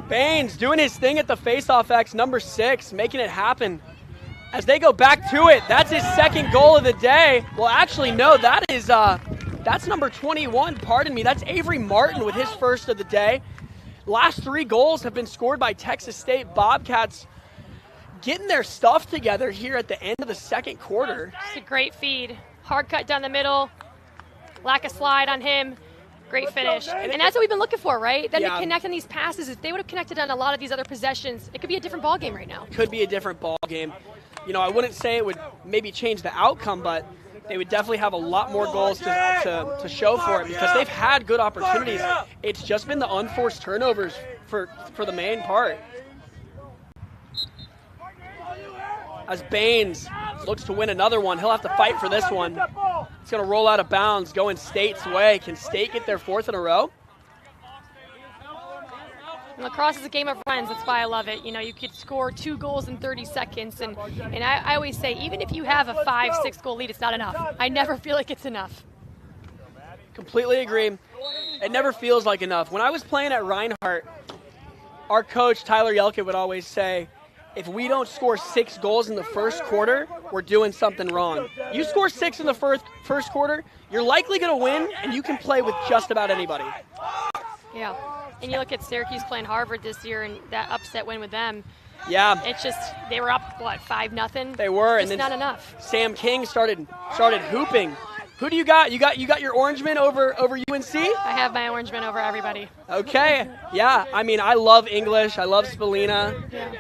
Baines doing his thing at the faceoff X, number 6, making it happen. As they go back to it, that's his second goal of the day. Well, actually, no, that's number 21, pardon me. That's Avery Martin with his first of the day. Last 3 goals have been scored by Texas State Bobcats, getting their stuff together here at the end of the second quarter. It's a great feed. Hard cut down the middle. Lack of slide on him. Great finish. And that's what we've been looking for, right? Then to connect on these passes. If they would have connected on a lot of these other possessions, it could be a different ball game right now. Could be a different ball game. I wouldn't say it would maybe change the outcome, but they would definitely have a lot more goals to show for it, because they've had good opportunities. It's just been the unforced turnovers for the main part. As Baines looks to win another one, he'll have to fight for this one. It's going to roll out of bounds, going State's way. Can State get their 4th in a row? And lacrosse is a game of runs. That's why I love it. You could score 2 goals in 30 seconds. And I always say, even if you have a 5-6 goal lead, it's not enough. I never feel like it's enough. Completely agree. It never feels like enough. When I was playing at Reinhardt, our coach, Tyler Yelkin, would always say, if we don't score 6 goals in the first quarter, we're doing something wrong. You score 6 in the first quarter, you're likely going to win, and you can play with just about anybody. Yeah. And you look at Syracuse playing Harvard this year and that upset win with them. Yeah. It's just, they were up, 5-0? They were. Just and then not enough. Sam King started hooping. Who do you got? You got your Orangemen over UNC? I have my Orangemen over everybody. Okay. Yeah. I mean, I love English. I love Spallina. Yeah.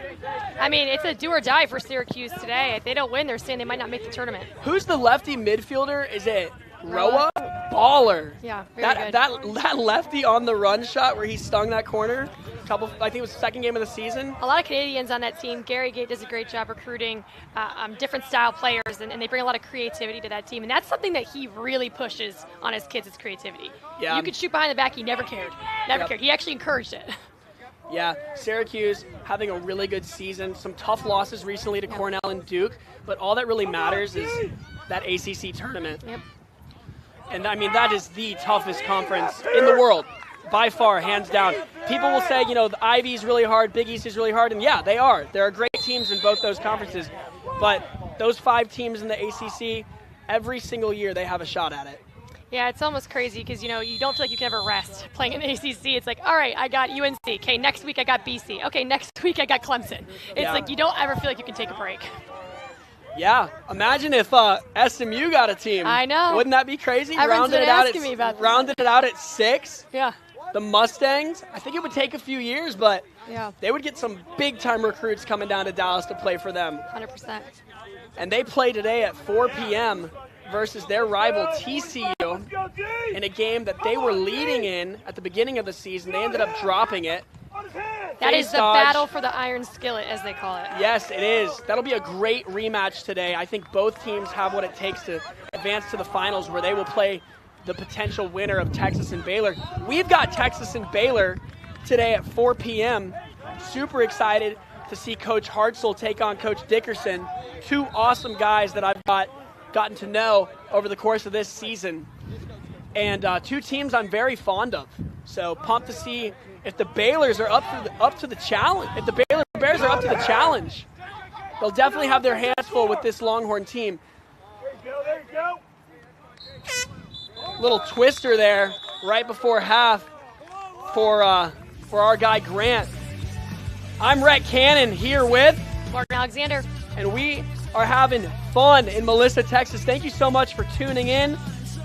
I mean, it's a do or die for Syracuse today. If they don't win, they're saying they might not make the tournament. Who's the lefty midfielder? Is it Roa? Baller. Yeah, very good. That lefty on the run shot where he stung that corner. I think it was the second game of the season. A lot of Canadians on that team. Gary Gate does a great job recruiting different style players, and they bring a lot of creativity to that team. And that's something that he really pushes on his kids, is creativity. Yeah. You could shoot behind the back, he never cared. Never cared. He actually encouraged it. Yeah, Syracuse having a really good season. Some tough losses recently to Cornell and Duke, but all that really matters is that ACC tournament. Yep. And I mean, that is the toughest conference in the world, by far, hands down. People will say, the Ivy is really hard, Big East is really hard, and yeah, they are. There are great teams in both those conferences, but those 5 teams in the ACC, every single year they have a shot at it. Yeah, it's almost crazy because, you don't feel like you can ever rest playing in the ACC. It's like, all right, I got UNC. Okay, next week I got BC. Okay, next week I got Clemson. It's like you don't ever feel like you can take a break. Yeah, imagine if SMU got a team. I know. Wouldn't that be crazy? Everyone's been asking me about that. Rounded it out at 6. Yeah. The Mustangs, I think it would take a few years, but Yeah, they would get some big-time recruits coming down to Dallas to play for them. 100%. And they play today at 4 p.m. versus their rival TCU in a game that they were leading in at the beginning of the season. They ended up dropping it. That is Face the dodge. battle for the iron skillet, as they call it. Yes, it is. That'll be a great rematch today. I think both teams have what it takes to advance to the finals, where they will play the potential winner of Texas and Baylor. We've got Texas and Baylor today at 4 p.m. Super excited to see Coach Hartzell take on Coach Dickerson, two awesome guys that I've gotten to know over the course of this season, and two teams I'm very fond of. So pumped to see if the Baylors are up to the challenge. If the Baylor Bears are up to the challenge, they'll definitely have their hands full with this Longhorn team. There you go. Little twister there right before half for our guy Grant. I'm Rhett Cannon here with, Morgan Alexander. and we are having fun in Melissa, Texas. Thank you so much for tuning in.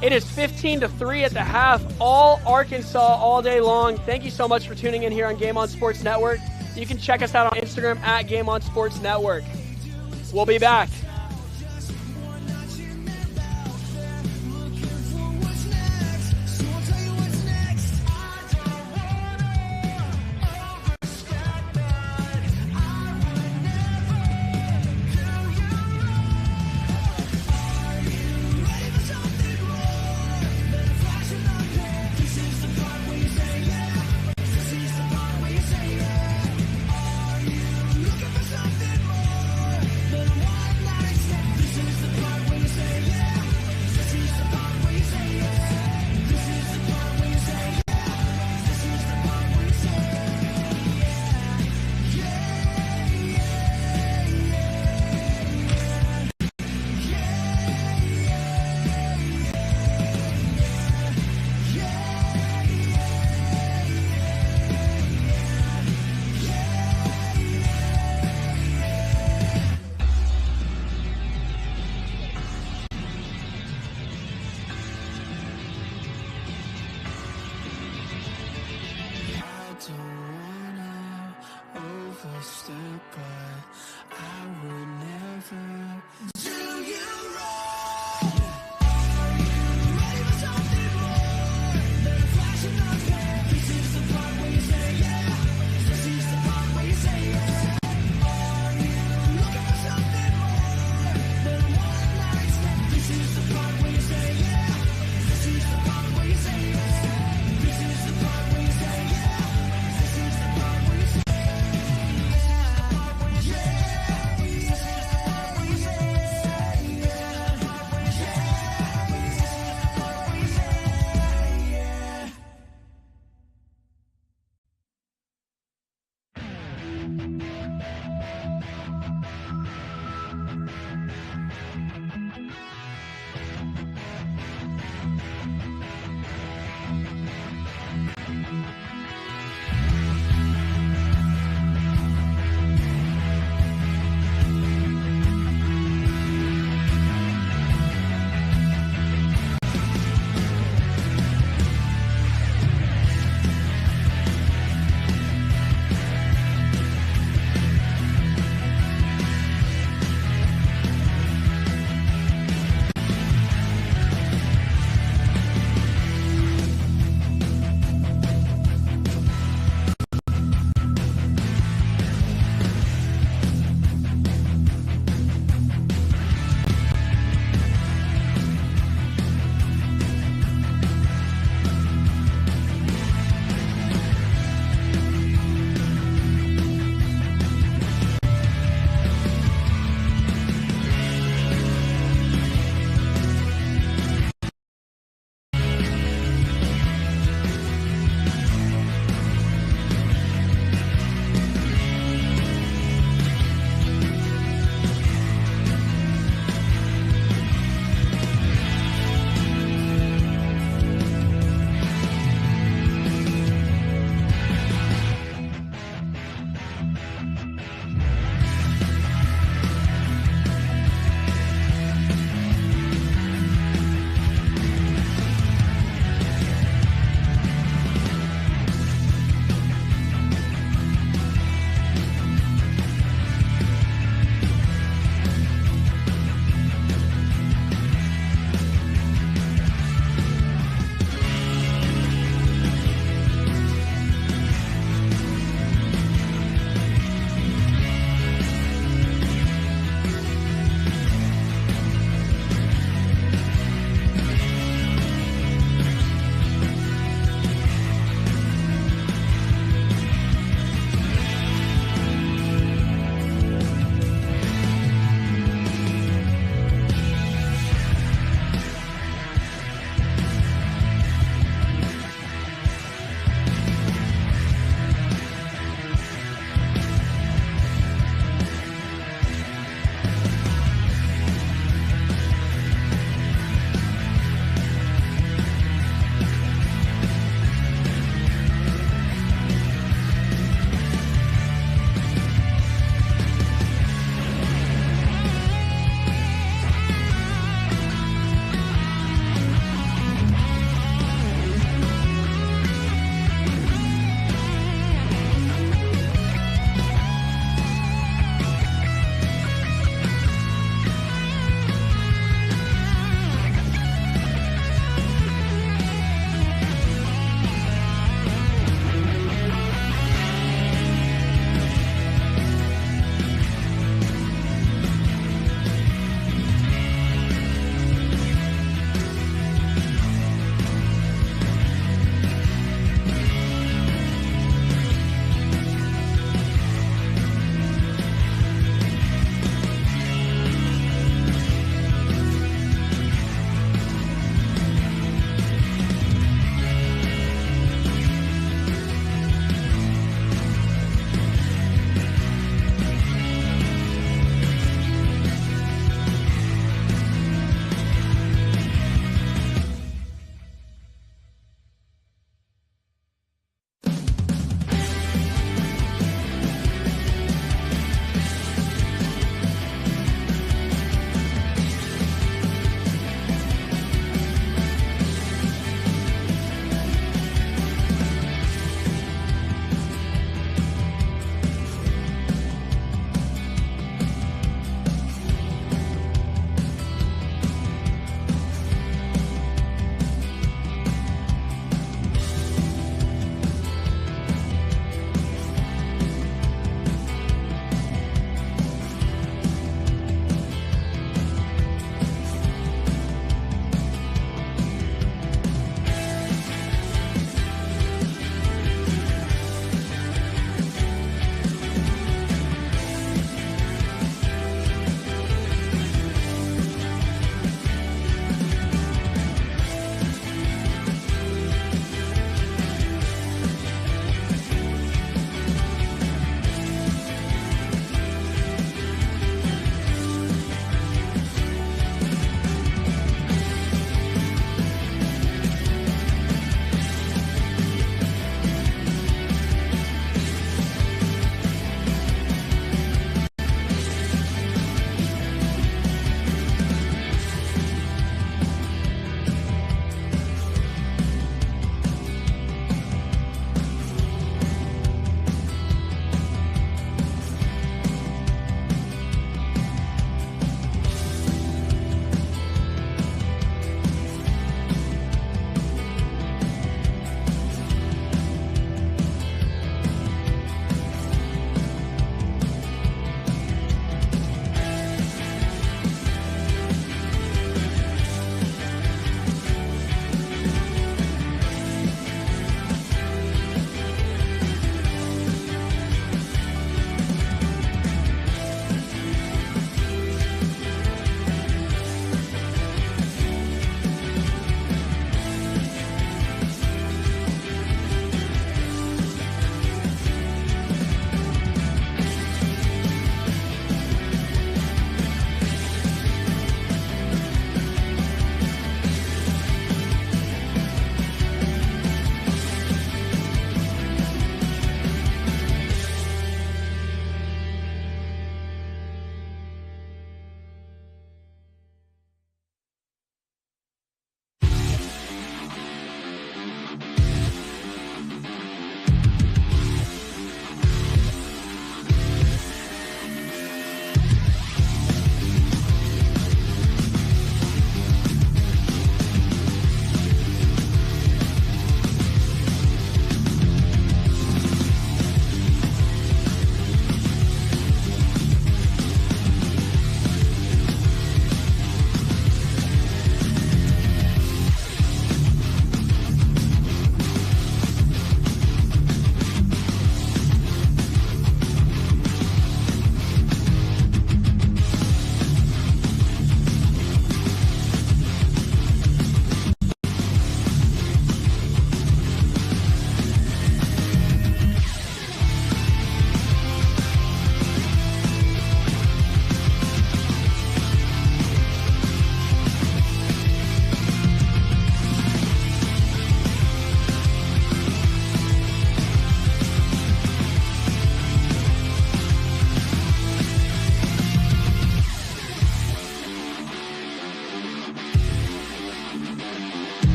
It is 15-3 at the half, all Arkansas all day long. Thank you so much for tuning in here on Game On Sports Network. You can check us out on Instagram at Game On Sports Network. We'll be back.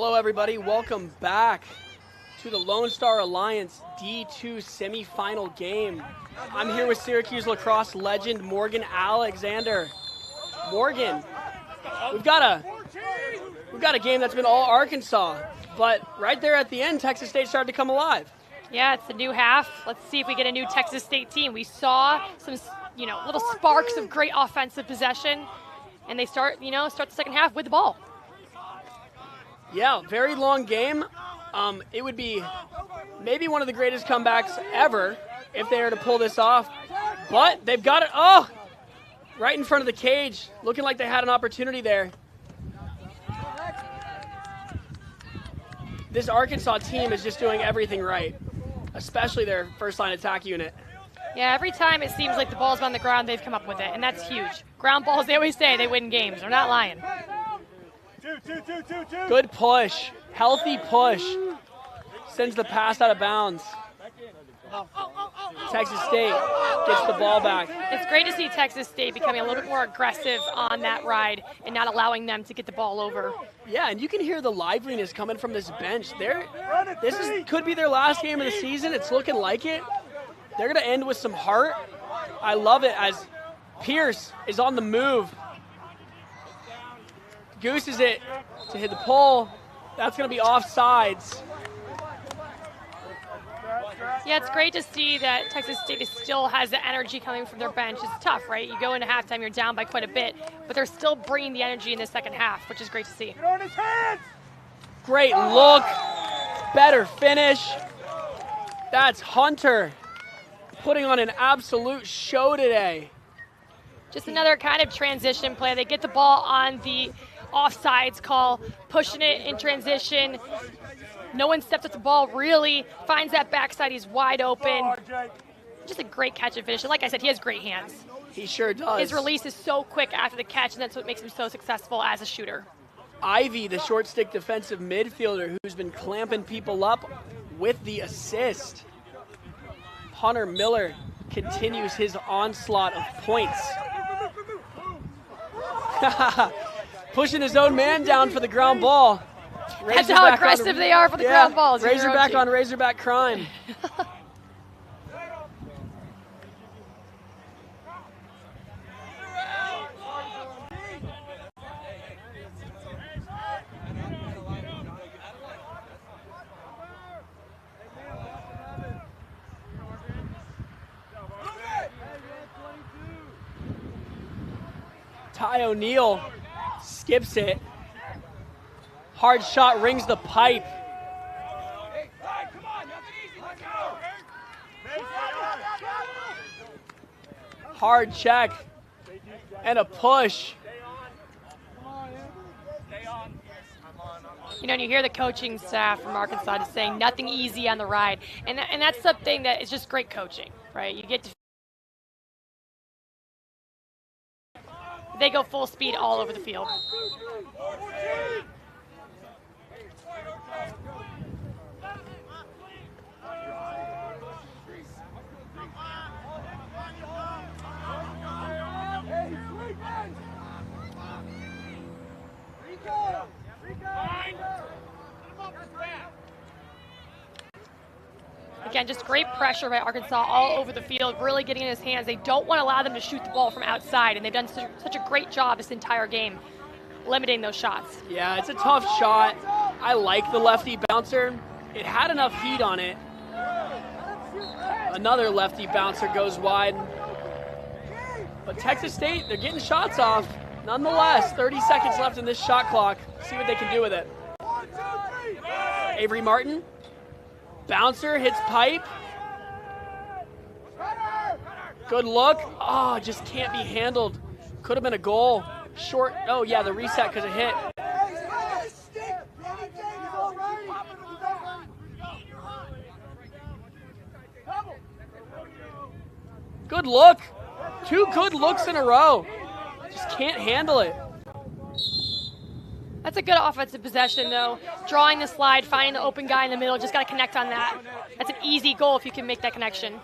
Hello, everybody. Welcome back to the Lone Star Alliance D2 semifinal game. I'm here with Syracuse lacrosse legend Morgan Alexander. Morgan, we've got a game that's been all Arkansas, but right there at the end, Texas State started to come alive. Yeah, it's the new half. Let's see if we get a new Texas State team. We saw some, little sparks of great offensive possession, and they start the second half with the ball. Yeah, very long game. It would be maybe one of the greatest comebacks ever if they were to pull this off. But they've got it, right in front of the cage, looking like they had an opportunity there. This Arkansas team is just doing everything right, especially their first-line attack unit. Yeah, every time it seems like the ball's on the ground, they've come up with it, and that's huge. Ground balls, they always say they win games. They're not lying. Good push, healthy push. Sends the pass out of bounds. Texas State gets the ball back. It's great to see Texas State becoming a little bit more aggressive on that ride and not allowing them to get the ball over. Yeah, and you can hear the liveliness coming from this bench. Could be their last game of the season. It's looking like it. They're going to end with some heart. I love it as Pierce is on the move. Gooses it to hit the pole. That's going to be offsides. Yeah, it's great to see that Texas State still has the energy coming from their bench. It's tough, right? You go into halftime, you're down by quite a bit, but they're still bringing the energy in the second half, which is great to see. Great look. Better finish. That's Hunter putting on an absolute show today. Just another kind of transition play. They get the ball on the offsides call, pushing it in transition. No one steps at the ball, really finds that backside. He's wide open. Just a great catch and finish. And like I said, he has great hands. He sure does. His release is so quick after the catch, and that's what makes him so successful as a shooter. Ivy, the short stick defensive midfielder who's been clamping people up with the assist. Hunter Miller continues his onslaught of points. Pushing his own man down for the ground ball. That's how aggressive they are for the ground balls. Razorback on Razorback crime. Ty O'Neal skips it. Hard shot rings the pipe. Hard check and a push. And you hear the coaching staff from Arkansas just saying nothing easy on the ride. And that's something that is just great coaching, right? You get to they go full speed all over the field. Again, just great pressure by Arkansas all over the field, really getting in his hands. They don't want to allow them to shoot the ball from outside, and they've done such a great job this entire game limiting those shots. Yeah, it's a tough shot. I like the lefty bouncer. It had enough heat on it. Another lefty bouncer goes wide. But Texas State, they're getting shots off. Nonetheless, 30 seconds left in this shot clock. See what they can do with it. Avery Martin. Bouncer hits pipe. Good look. Oh, just can't be handled. Could have been a goal. Short. Oh, yeah, the reset because it hit. Good look. Two good looks in a row. Just can't handle it. That's a good offensive possession, though. Drawing the slide, finding the open guy in the middle, just got to connect on that. That's an easy goal if you can make that connection.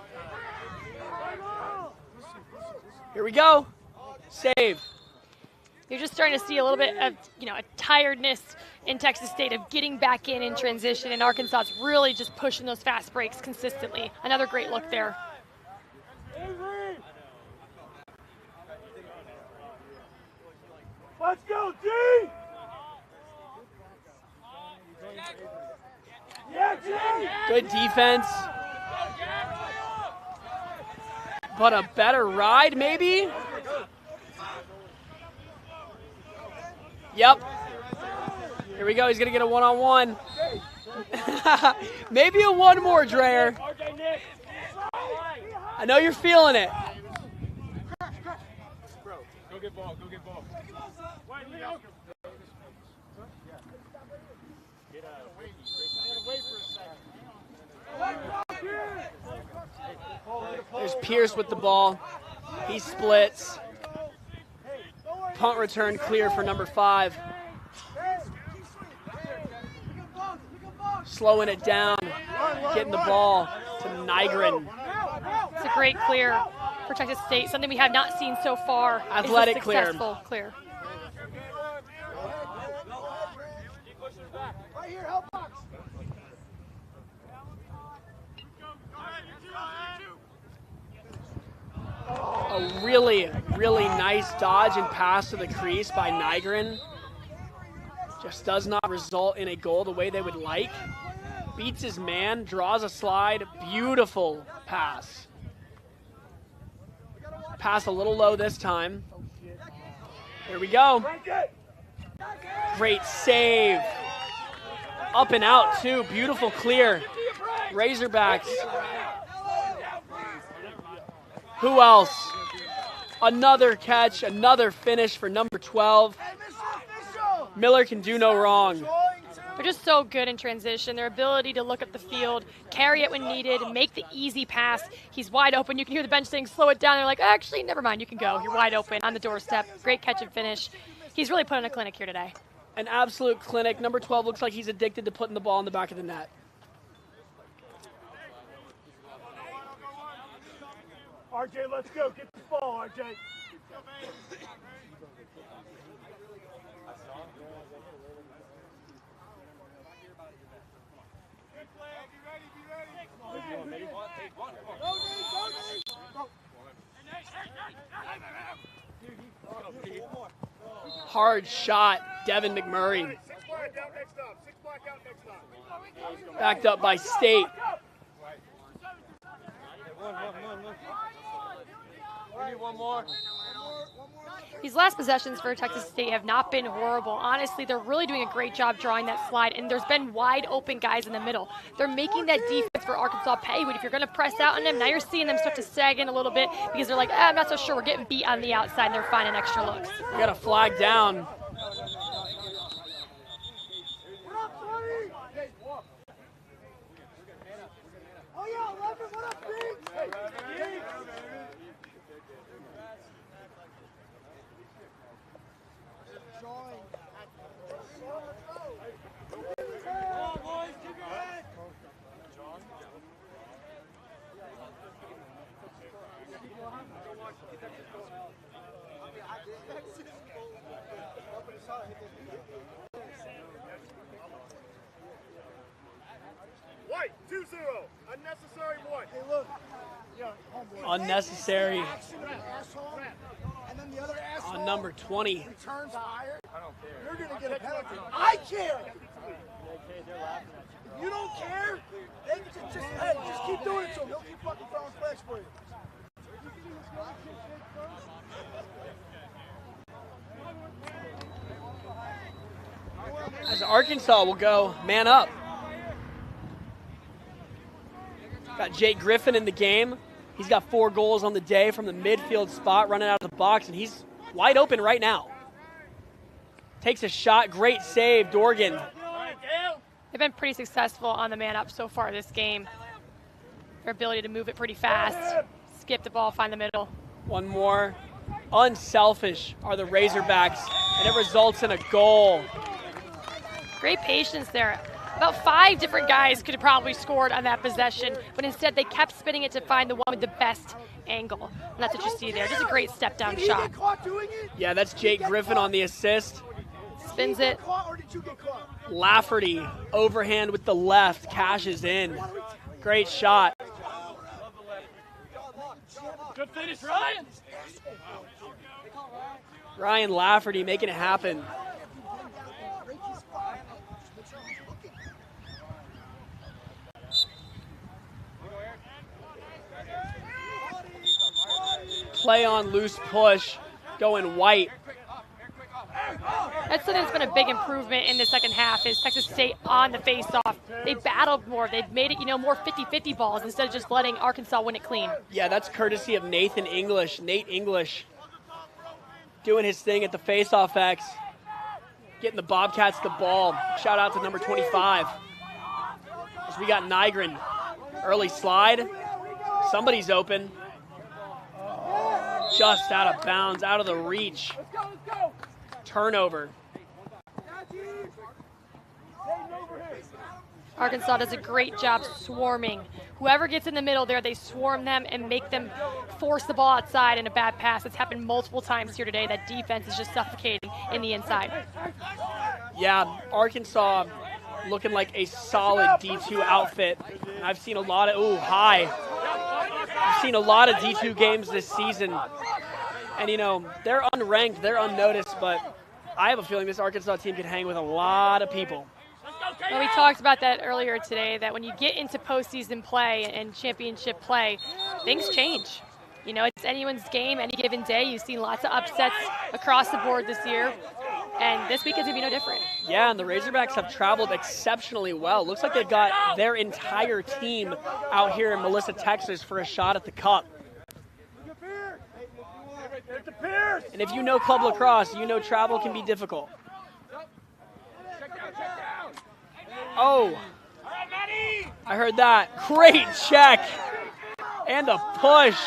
Here we go. Save. You're just starting to see a little bit of, a tiredness in Texas State of getting back in transition, and Arkansas is really just pushing those fast breaks consistently. Another great look there. Let's go, G! Yeah, G! Good defense. But a better ride, maybe? Yep. Here we go. He's going to get a one-on-one. Maybe a one more, Dreyer. I know you're feeling it. Go get ball. There's Pierce with the ball. He splits. Punt return clear for number 5. Slowing it down, getting the ball to Nygren. It's a great clear for Texas State, something we have not seen so far. Athletic clear. Successful clear. Right here, help box. A really, really nice dodge and pass to the crease by Nygren. Just does not result in a goal the way they would like. Beats his man, draws a slide, beautiful pass. Pass a little low this time. Here we go. Great save. Up and out too, beautiful clear. Razorbacks. Who else? Another catch, another finish for number 12. Miller can do no wrong. They're just so good in transition. Their ability to look at the field, carry it when needed, make the easy pass. He's wide open. You can hear the bench saying, slow it down. They're like, actually, never mind. You can go. You're wide open on the doorstep. Great catch and finish. He's really put on a clinic here today. An absolute clinic. Number 12 looks like he's addicted to putting the ball in the back of the net. RJ, let's go. Get the ball, RJ. Hard shot, Devin McMurray. Backed up by State. One more. These last possessions for Texas State have not been horrible. Honestly, they're really doing a great job drawing that slide, and there's been wide open guys in the middle. They're making that defense for Arkansas pay, but if you're going to press out on them, now you're seeing them start to sag in a little bit because they're like, I'm not so sure. We're getting beat on the outside, and they're finding extra looks. We got a flag down. Oh, yeah, 11. What up, Big? White, 2-0. Unnecessary one. Hey, look. Yeah, homeboy. Unnecessary Action, asshole. And then the other asshole on number 20. returns higher. I don't care. You're going to get a penalty. I care. If you don't care, then just keep doing it to him. He'll keep fucking throwing flags for you. As Arkansas will go man up. Got Jake Griffin in the game. He's got 4 goals on the day from the midfield spot, running out of the box, and he's wide open right now. Takes a shot, great save, Dorgan. They've been pretty successful on the man up so far this game. Their ability to move it pretty fast, skip the ball, find the middle. One more. Unselfish are the Razorbacks, and it results in a goal. Great patience there. About 5 different guys could have probably scored on that possession, but instead they kept spinning it to find the one with the best angle. And that's what you see there. Just a great step-down Did he shot. get caught doing it? Yeah, that's Jake Griffin on the assist. Spins Did he it. get caught or did you get caught? Lafferty, overhand with the left, cashes in. Great shot. Good finish, Ryan. Ryan Lafferty making it happen. Play on loose push, going White. That's something that's been a big improvement in the second half is Texas State on the face-off. They battled more. They've made it, more 50-50 balls instead of just letting Arkansas win it clean. Yeah, that's courtesy of Nathan English. Nate English doing his thing at the face-off X. Getting the Bobcats the ball. Shout out to number 25. As we got Nygren. Early slide. Somebody's open. Just out of bounds, out of the reach. Turnover. Arkansas does a great job swarming. Whoever gets in the middle there, they swarm them and make them force the ball outside in a bad pass. It's happened multiple times here today. That defense is just suffocating in the inside. Yeah, Arkansas looking like a solid D2 outfit. I've seen a lot of, high. I've seen a lot of D2 games this season. And, they're unranked, they're unnoticed, but I have a feeling this Arkansas team can hang with a lot of people. Well, we talked about that earlier today, that when you get into postseason play and championship play, things change. It's anyone's game any given day. You've seen lots of upsets across the board this year, and this week is going to be no different. Yeah, and the Razorbacks have traveled exceptionally well. Looks like they've got their entire team out here in Melissa, Texas for a shot at the Cup. And if you know club lacrosse, you know travel can be difficult. Oh, I heard that. Great check. And a push.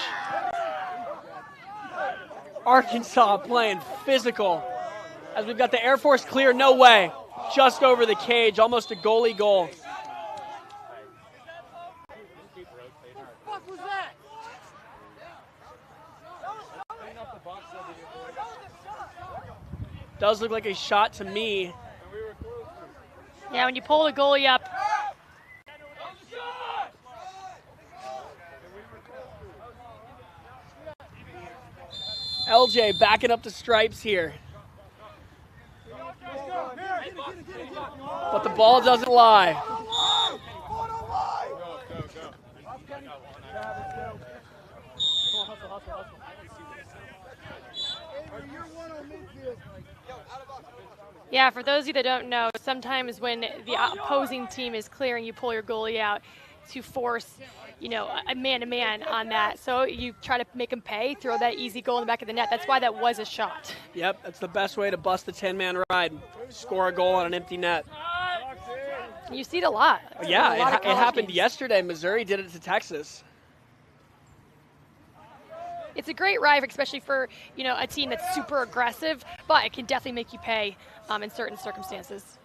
Arkansas playing physical. As we've got the Air Force clear, no way. Just over the cage, almost a goalie goal. What was that? Does look like a shot to me. Yeah, when you pull the goalie up, LJ backing up the stripes here. But the ball doesn't lie. yeah, for those of you that don't know, sometimes when the opposing team is clearing, you pull your goalie out to force, a man-to-man on that. So you try to make them pay, throw that easy goal in the back of the net. That's why that was a shot. Yep, that's the best way to bust a 10-man ride. Score a goal on an empty net. You see it a lot. Yeah, A lot of it college happened games. yesterday. Missouri did it to Texas. It's a great ride, especially for, a team that's super aggressive, but it can definitely make you pay in certain circumstances.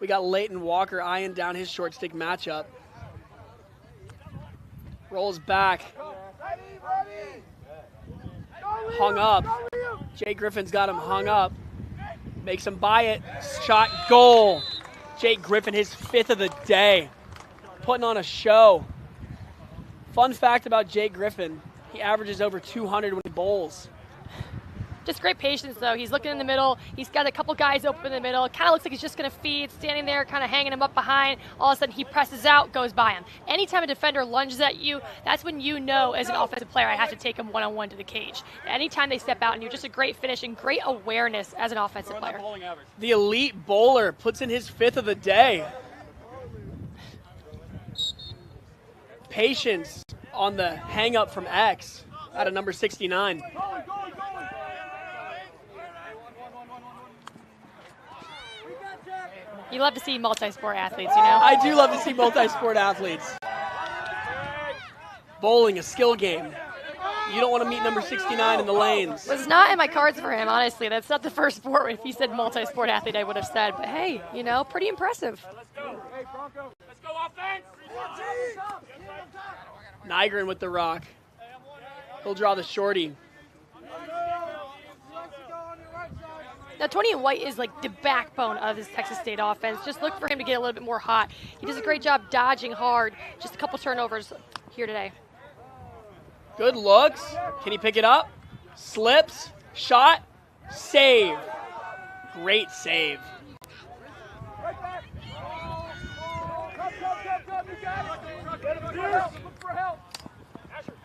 We got Leighton Walker eyeing down his short stick matchup. Rolls back. Hung up. Jay Griffin's got him hung up. Makes him buy it. Shot, goal. Jake Griffin, his 5th of the day. Putting on a show. Fun fact about Jake Griffin, he averages over 200 when he bowls. Just great patience, though. He's looking in the middle. He's got a couple guys open in the middle. It kind of looks like he's just going to feed, standing there, kind of hanging him up behind. All of a sudden, he presses out, goes by him. Anytime a defender lunges at you, that's when you know, as an offensive player, I have to take him one-on-one to the cage. Anytime they step out, and you're just a great finish and great awareness as an offensive player. The elite bowler puts in his 5th of the day. Patience on the hang-up from X out of number 69. You love to see multi-sport athletes, I do love to see multi-sport athletes. Bowling, a skill game. You don't want to meet number 69 in the lanes. Was not in my cards for him, honestly. That's not the first sport. If he said multi-sport athlete, I would have said. But hey, pretty impressive. Let's go offense. Nygren with the rock. He'll draw the shorty. Now, Tony White is like the backbone of this Texas State offense. Just look for him to get a little bit more hot. He does a great job dodging hard. Just a couple turnovers here today. Good looks. Can he pick it up? Slips. Shot. Save. Great save.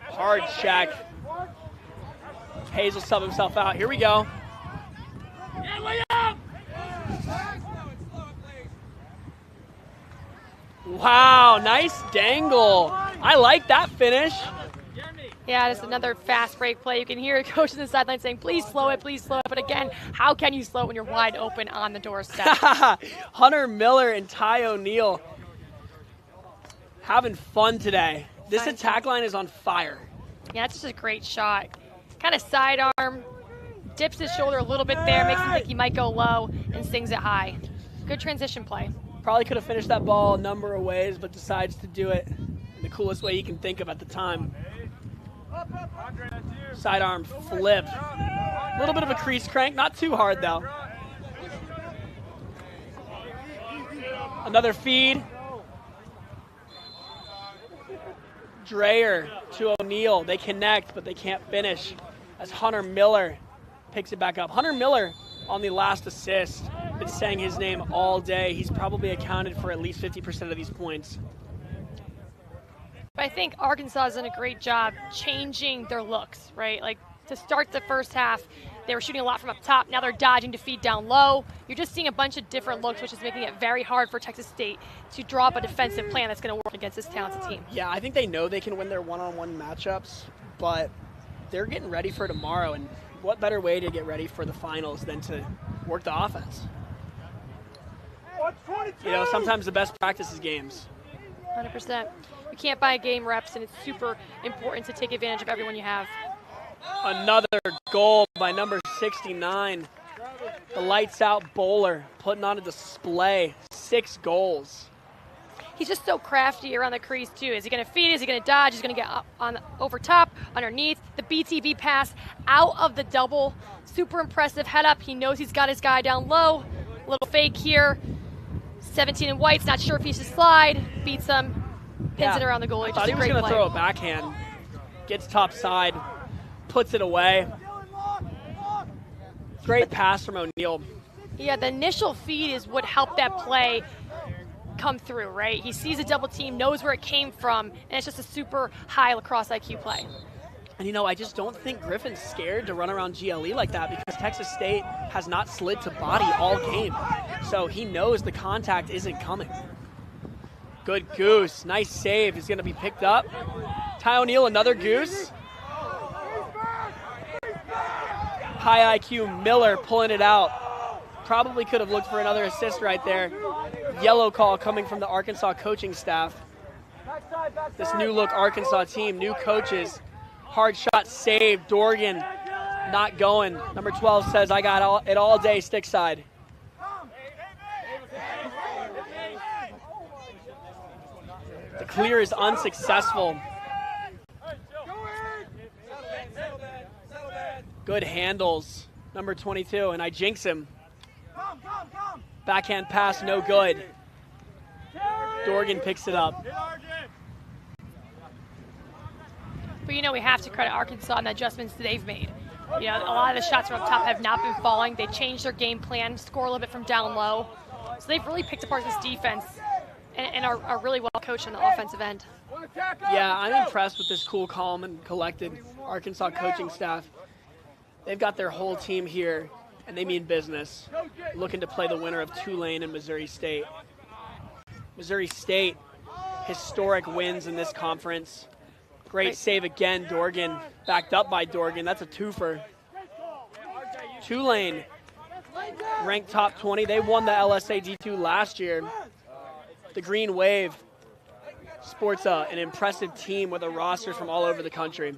Hard check. Hayes will sub himself out. Here we go. Wow, nice dangle. I like that finish. Yeah, it's another fast break play. You can hear a coach on the sideline saying, please slow it, please slow it. But again, how can you slow it when you're wide open on the doorstep? Hunter Miller and Ty O'Neill having fun today. This attack line is on fire. Yeah, it's just a great shot. Kind of sidearm, dips his shoulder a little bit there, makes him think he might go low, and sings it high. Good transition play. Probably could have finished that ball a number of ways, but decides to do it in the coolest way he can think of at the time. Sidearm flip. A little bit of a crease crank, not too hard though. Another feed. Dreyer to O'Neill. They connect, but they can't finish as Hunter Miller picks it back up. Hunter Miller on the last assist. Been saying his name all day. He's probably accounted for at least 50% of these points. But I think Arkansas has done a great job changing their looks, right? Like to start the first half, they were shooting a lot from up top. Now they're dodging to feed down low. You're just seeing a bunch of different looks, which is making it very hard for Texas State to draw up a defensive plan that's going to work against this talented team. Yeah, I think they know they can win their one-on-one matchups, but they're getting ready for tomorrow, and what better way to get ready for the finals than to work the offense? You know, sometimes the best practice is games. 100%. You can't buy game reps, and it's super important to take advantage of everyone you have. Another goal by number 69. The lights out bowler putting on a display. 6 goals. He's just so crafty around the crease too. Is he going to feed? Is he going to dodge? He's going to get up on over top, underneath. The BTB pass out of the double. Super impressive head up. He knows he's got his guy down low. Little fake here. 17 in white's not sure if he should slide. Beats him. Pins it around the goalie. I thought he was going to throw a backhand. Gets top side. Puts it away. Great pass from O'Neill. Yeah, the initial feed is what helped that play come through, right? He sees a double team, knows where it came from, and it's just a super high lacrosse IQ play. And, you know, I just don't think Griffin's scared to run around GLE like that because Texas State has not slid to body all game. So he knows the contact isn't coming. Good goose. Nice save. He's going to be picked up. Ty O'Neill, another goose. High IQ Miller pulling it out. Probably could have looked for another assist right there. Yellow call coming from the Arkansas coaching staff. This new look Arkansas team, new coaches. Hard shot saved. Dorgan not going. Number 12 says, I got it all day, stick side. The clear is unsuccessful. Good handles. Number 22, and I jinx him. Backhand pass, no good. Dorgan picks it up. But you know, we have to credit Arkansas on the adjustments that they've made. You know, a lot of the shots from up top have not been falling. They changed their game plan, score a little bit from down low. So they've really picked apart this defense and are really well coached on the offensive end. Yeah, I'm impressed with this cool, calm, and collected Arkansas coaching staff. They've got their whole team here, and they mean business, looking to play the winner of Tulane and Missouri State. Missouri State, historic wins in this conference. Great save again, Dorgan. Backed up by Dorgan. That's a twofer. Tulane, ranked top 20. They won the LSA D2 last year. The Green Wave sports an impressive team with a roster from all over the country.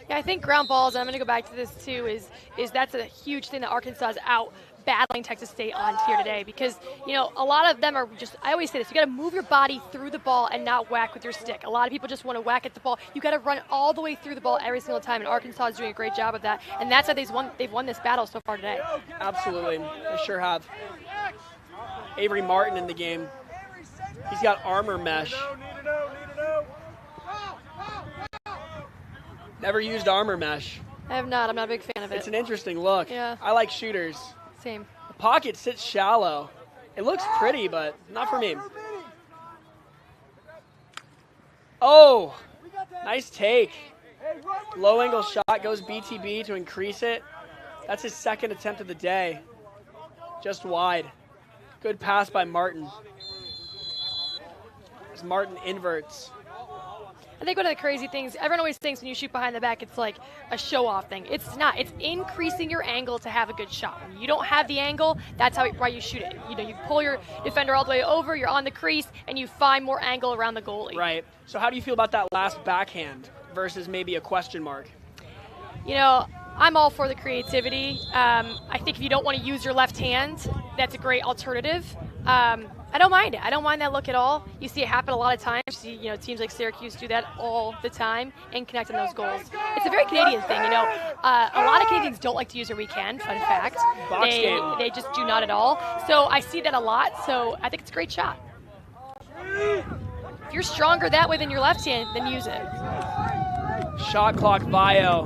Yeah, I think ground balls, and I'm going to go back to this too, is that's a huge thing that Arkansas is out battling Texas State on here today because, you know, a lot of them are just, I always say this, you got to move your body through the ball and not whack with your stick. A lot of people just want to whack at the ball. You got to run all the way through the ball every single time, and Arkansas is doing a great job of that, and that's how they've won this battle so far today. Absolutely. They sure have. Avery Martin in the game. He's got armor mesh. Never used armor mesh. I have not. I'm not a big fan of it. It's an interesting look. Yeah. I like shooters. Same. The pocket sits shallow. It looks pretty, but not for me. Oh, nice take. Low angle shot goes BTB to increase it. That's his second attempt of the day. Just wide. Good pass by Martin. As Martin inverts. I think one of the crazy things, everyone always thinks when you shoot behind the back, it's like a show-off thing. It's not. It's increasing your angle to have a good shot. When you don't have the angle, that's why you shoot it. You know, you pull your defender all the way over, you're on the crease, and you find more angle around the goalie. Right. So how do you feel about that last backhand versus maybe a question mark? You know, I'm all for the creativity. I think if you don't want to use your left hand, that's a great alternative. I don't mind it. I don't mind that look at all. You see it happen a lot of times. You see, you know, teams like Syracuse do that all the time and connect on those goals. It's a very Canadian thing, you know. A lot of Canadians don't like to use their weekend, fun fact. They just do not at all. So I see that a lot, so I think it's a great shot. If you're stronger that way than your left hand, then use it. Shot clock bio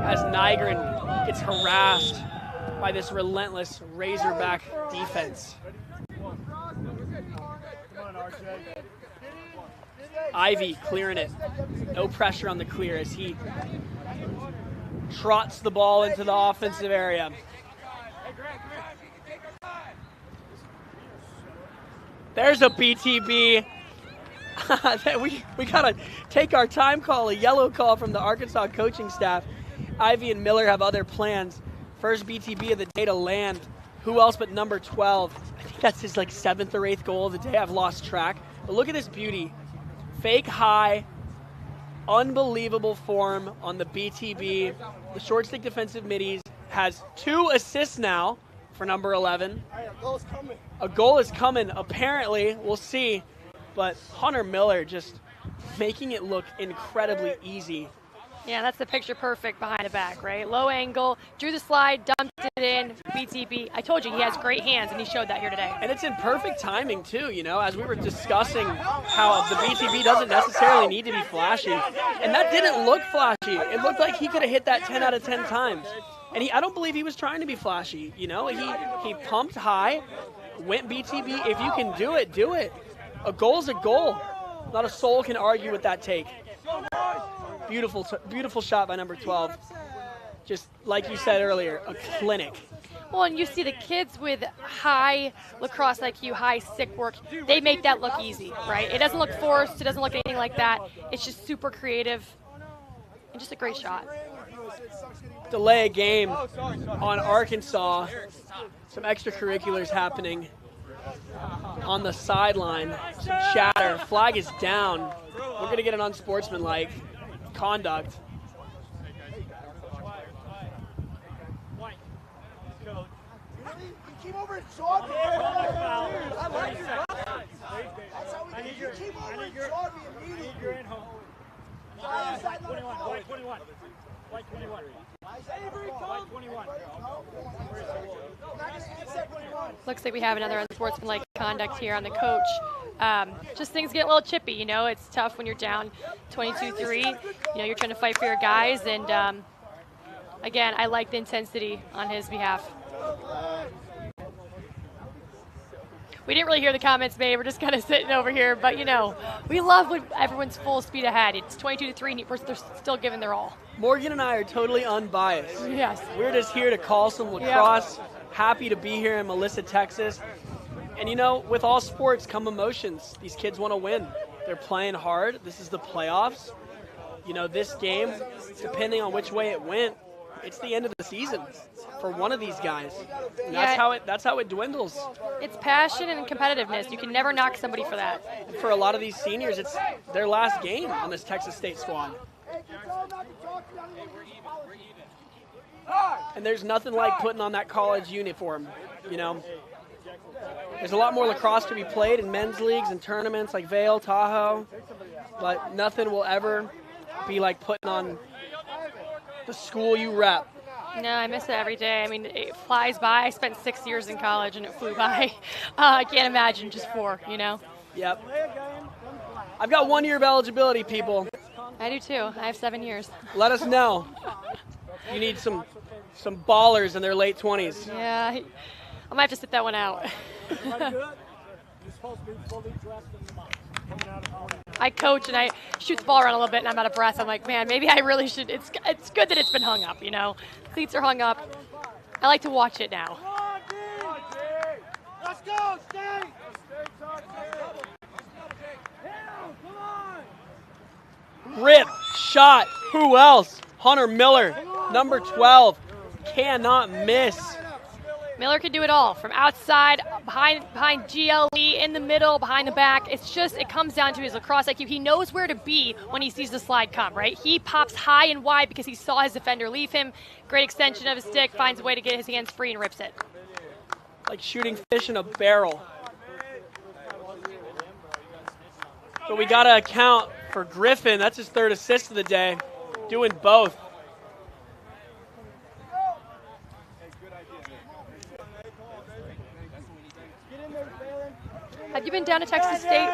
as Nygren gets harassed by this relentless Razorback defense. Ivy clearing it. No pressure on the clear as he trots the ball into the offensive area. There's a BTB. we gotta take our time call, a yellow call from the Arkansas coaching staff. Ivy and Miller have other plans. First BTB of the day to land. Who else but number 12? I think that's his like 7th or 8th goal of the day. I've lost track. But look at this beauty. Fake high, unbelievable form on the BTB. The short stick defensive middies has 2 assists now for number 11. A goal is coming, apparently. We'll see. But Hunter Miller just making it look incredibly easy. Yeah, that's the picture perfect behind the back, right? Low angle, drew the slide, dumped it in, BTB. I told you he has great hands, and he showed that here today. And it's in perfect timing, too, you know, as we were discussing how the BTB doesn't necessarily need to be flashy. And that didn't look flashy. It looked like he could have hit that 10 out of 10 times. And I don't believe he was trying to be flashy, you know. He pumped high, went BTB. If you can do it, do it. A goal's a goal. Not a soul can argue with that take. Beautiful shot by number 12. Just like you said earlier, a clinic. Well, and you see the kids with high lacrosse IQ, high stick work, they make that look easy, right? It doesn't look forced. It doesn't look anything like that. It's just super creative and just a great shot. Delay a game on Arkansas. Some extracurriculars happening on the sideline. Some chatter. Flag is down. We're going to get an unsportsmanlike conduct. Keep over and jog me. I like you. That's how we do. You keep over and jog me immediately. You're in home. 21. White 21. White 21. Looks like we have another unsportsmanlike conduct here on the coach. Just things get a little chippy, you know. It's tough when you're down 22-3. You know, you're trying to fight for your guys, and again, I like the intensity on his behalf. We didn't really hear the comments made. We're just kind of sitting over here, but you know, we love when everyone's full speed ahead. It's 22-3, and they're still giving their all. Morgan and I are totally unbiased. Yes. We're just here to call some lacrosse. Yep. Happy to be here in Melissa, Texas. And you know, with all sports come emotions. These kids want to win. They're playing hard. This is the playoffs. You know, this game, depending on which way it went, it's the end of the season for one of these guys. And that's how it dwindles. It's passion and competitiveness. You can never knock somebody for that. And for a lot of these seniors, it's their last game on this Texas State squad. And there's nothing like putting on that college uniform, you know. There's a lot more lacrosse to be played in men's leagues and tournaments like Vail, Tahoe, but nothing will ever be like putting on the school you rep. No, I miss it every day. I mean, it flies by. I spent 6 years in college, and it flew by. I can't imagine just 4, you know? Yep. I've got 1 year of eligibility, people. I do too. I have 7 years. Let us know. You need some ballers in their late 20s. Yeah, I might have to sit that one out. I coach and I shoot the ball around a little bit and I'm out of breath. I'm like, man, maybe I really should. It's good that it's been hung up, you know. Cleats are hung up. I like to watch it now. Let's go, stay! Rip, shot, who else? Hunter Miller, number 12, cannot miss. Miller can do it all, from outside, behind GLE, in the middle, behind the back. It's just, it comes down to his lacrosse IQ. He knows where to be when he sees the slide come, right? He pops high and wide because he saw his defender leave him. Great extension of his stick, finds a way to get his hands free and rips it. Like shooting fish in a barrel. But we got to account for Griffin. That's his 3rd assist of the day, doing both. Have you been down to Texas State?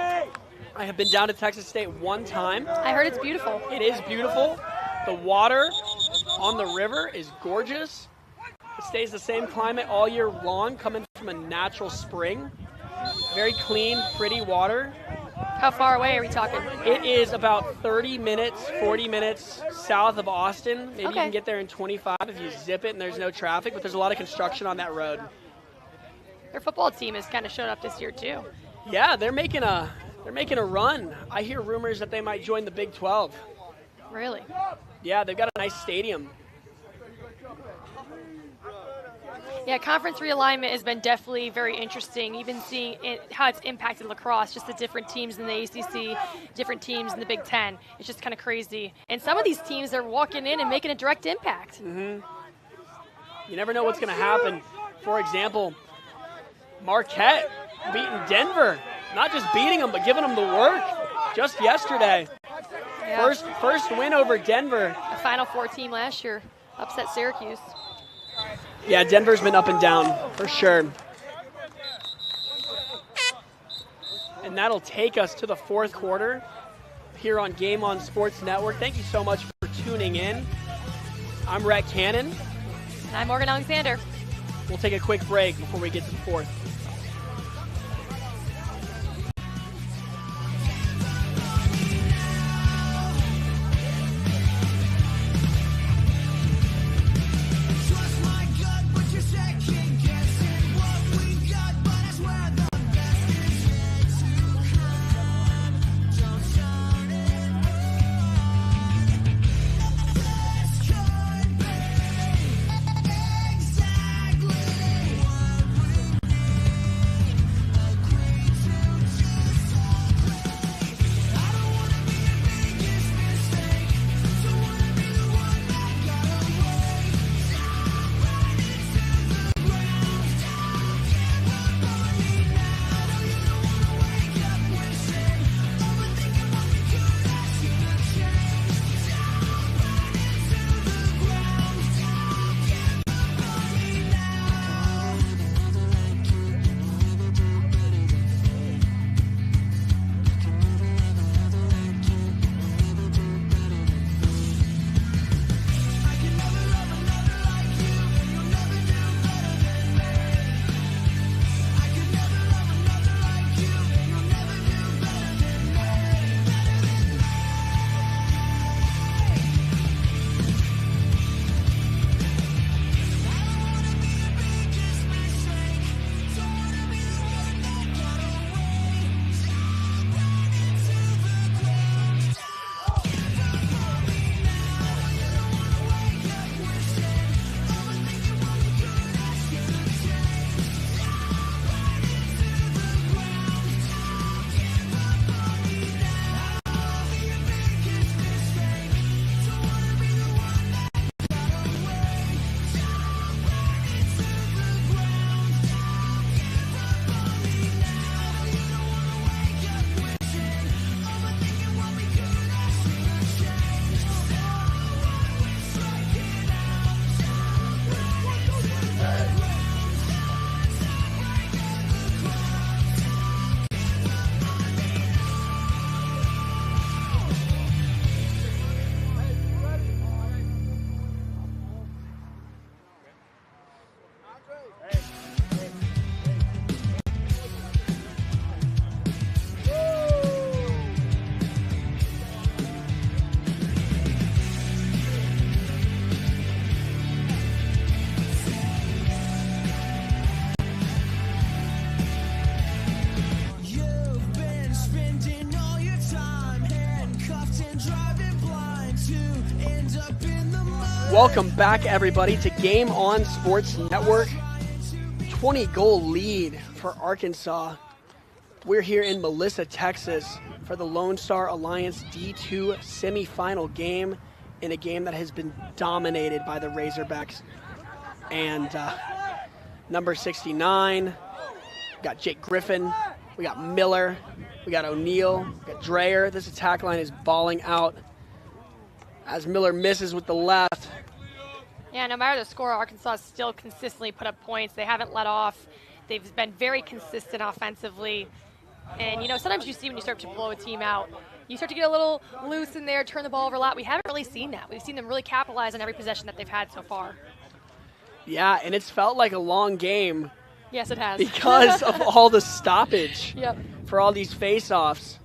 I have been down to Texas State 1 time. I heard it's beautiful. It is beautiful. The water on the river is gorgeous. It stays the same climate all year long, coming from a natural spring. Very clean, pretty water. How far away are we talking? It is about 30 minutes, 40 minutes south of Austin. Maybe you Okay. can get there in 25 if you zip it and there's no traffic, but there's a lot of construction on that road. Their football team has kind of showed up this year too. Yeah, they're making a run. I hear rumors that they might join the Big 12. Really? Yeah, they've got a nice stadium. Yeah, conference realignment has been definitely very interesting, even seeing how it's impacted lacrosse, just the different teams in the ACC, different teams in the Big Ten. It's just kind of crazy. And some of these teams are walking in and making a direct impact. You never know what's going to happen. For example, Marquette beating Denver. Not just beating them, but giving them the work just yesterday. Yeah. First win over Denver. A Final Four team last year upset Syracuse. Yeah, Denver's been up and down for sure. And that'll take us to the 4th quarter here on Game On Sports Network. Thank you so much for tuning in. I'm Rhett Cannon. And I'm Morgan Alexander. We'll take a quick break before we get to the 4th. Trust my gut, but you're second guessing what we got. But I swear the best is yet to come. Don't start it wrong. This could be exactly what we need. Welcome back, everybody, to Game On Sports Network. 20-goal lead for Arkansas. We're here in Melissa, Texas for the Lone Star Alliance D2 semifinal game, in a game that has been dominated by the Razorbacks. And number 69, we got Jake Griffin, we got Miller, we got O'Neal, we got Dreyer. This attack line is balling out as Miller misses with the left. Yeah, no matter the score, Arkansas still consistently put up points. They haven't let off. They've been very consistent offensively. And, you know, sometimes you see when you start to blow a team out, you start to get a little loose in there, turn the ball over a lot. We haven't really seen that. We've seen them really capitalize on every possession that they've had so far. Yeah, and it's felt like a long game Yes, it has. because of all the stoppage Yep. for all these face-offs.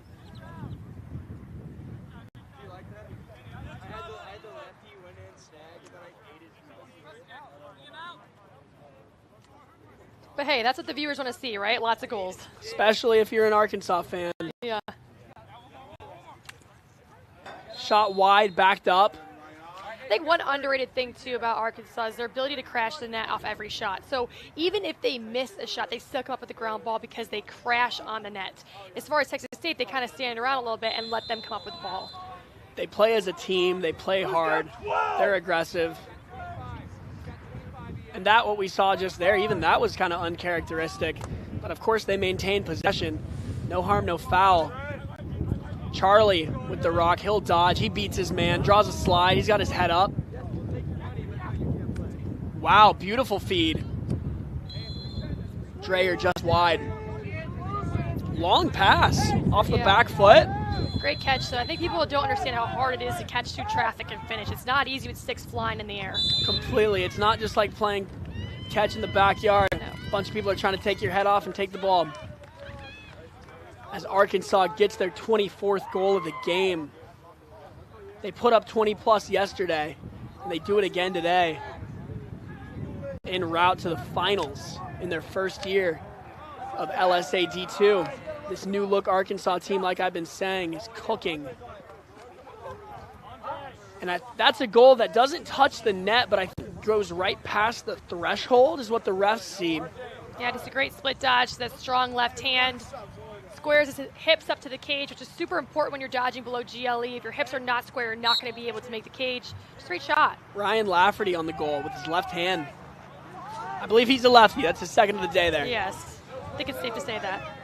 But hey, that's what the viewers want to see, right? Lots of goals. Especially if you're an Arkansas fan. Yeah. Shot wide, backed up. I think one underrated thing, too, about Arkansas is their ability to crash the net off every shot. So even if they miss a shot, they still come up with the ground ball because they crash on the net. As far as Texas State, they kind of stand around a little bit and let them come up with the ball. They play as a team. They play hard. They're aggressive. And that, what we saw just there, even that was kind of uncharacteristic. But, of course, they maintain possession. No harm, no foul. Charlie with the rock. He'll dodge. He beats his man. Draws a slide. He's got his head up. Wow, beautiful feed. Dreyer just wide. Long pass off the back foot. Great catch. So I think people don't understand how hard it is to catch through traffic and finish. It's not easy with six flying in the air. Completely. It's not just like playing catch in the backyard. No. A bunch of people are trying to take your head off and take the ball. As Arkansas gets their 24th goal of the game. They put up 20 plus yesterday, and they do it again today. En route to the finals in their first year of LSA D2. This new look Arkansas team, like I've been saying, is cooking. And that's a goal that doesn't touch the net, but I think goes right past the threshold is what the refs see. Yeah, just a great split dodge. That strong left hand. Squares his hips up to the cage, which is super important when you're dodging below GLE. If your hips are not square, you're not going to be able to make the cage. Just a great shot. Ryan Lafferty on the goal with his left hand. I believe he's a lefty. That's his second of the day there. Yes. I think it's safe to say that.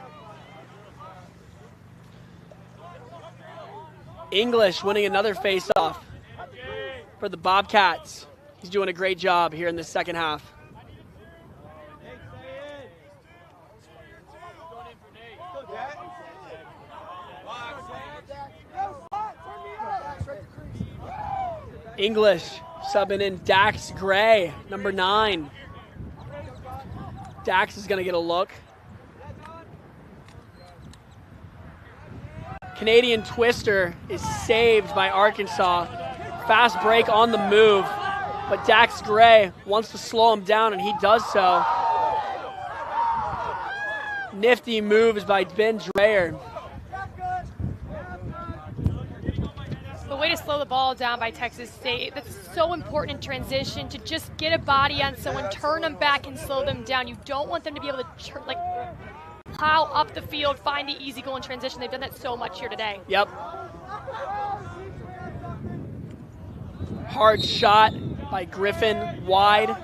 English winning another face-off for the Bobcats. He's doing a great job here in the second half. English subbing in Dax Gray, number 9. Dax is going to get a look. Canadian Twister is saved by Arkansas. Fast break on the move, but Dax Gray wants to slow him down, and he does so. Nifty moves by Ben Dreyer. The way to slow the ball down by Texas State, that's so important in transition, to just get a body on someone, turn them back and slow them down. You don't want them to be able to plow up the field, find the easy goal in transition. They've done that so much here today. Yep. Hard shot by Griffin, wide.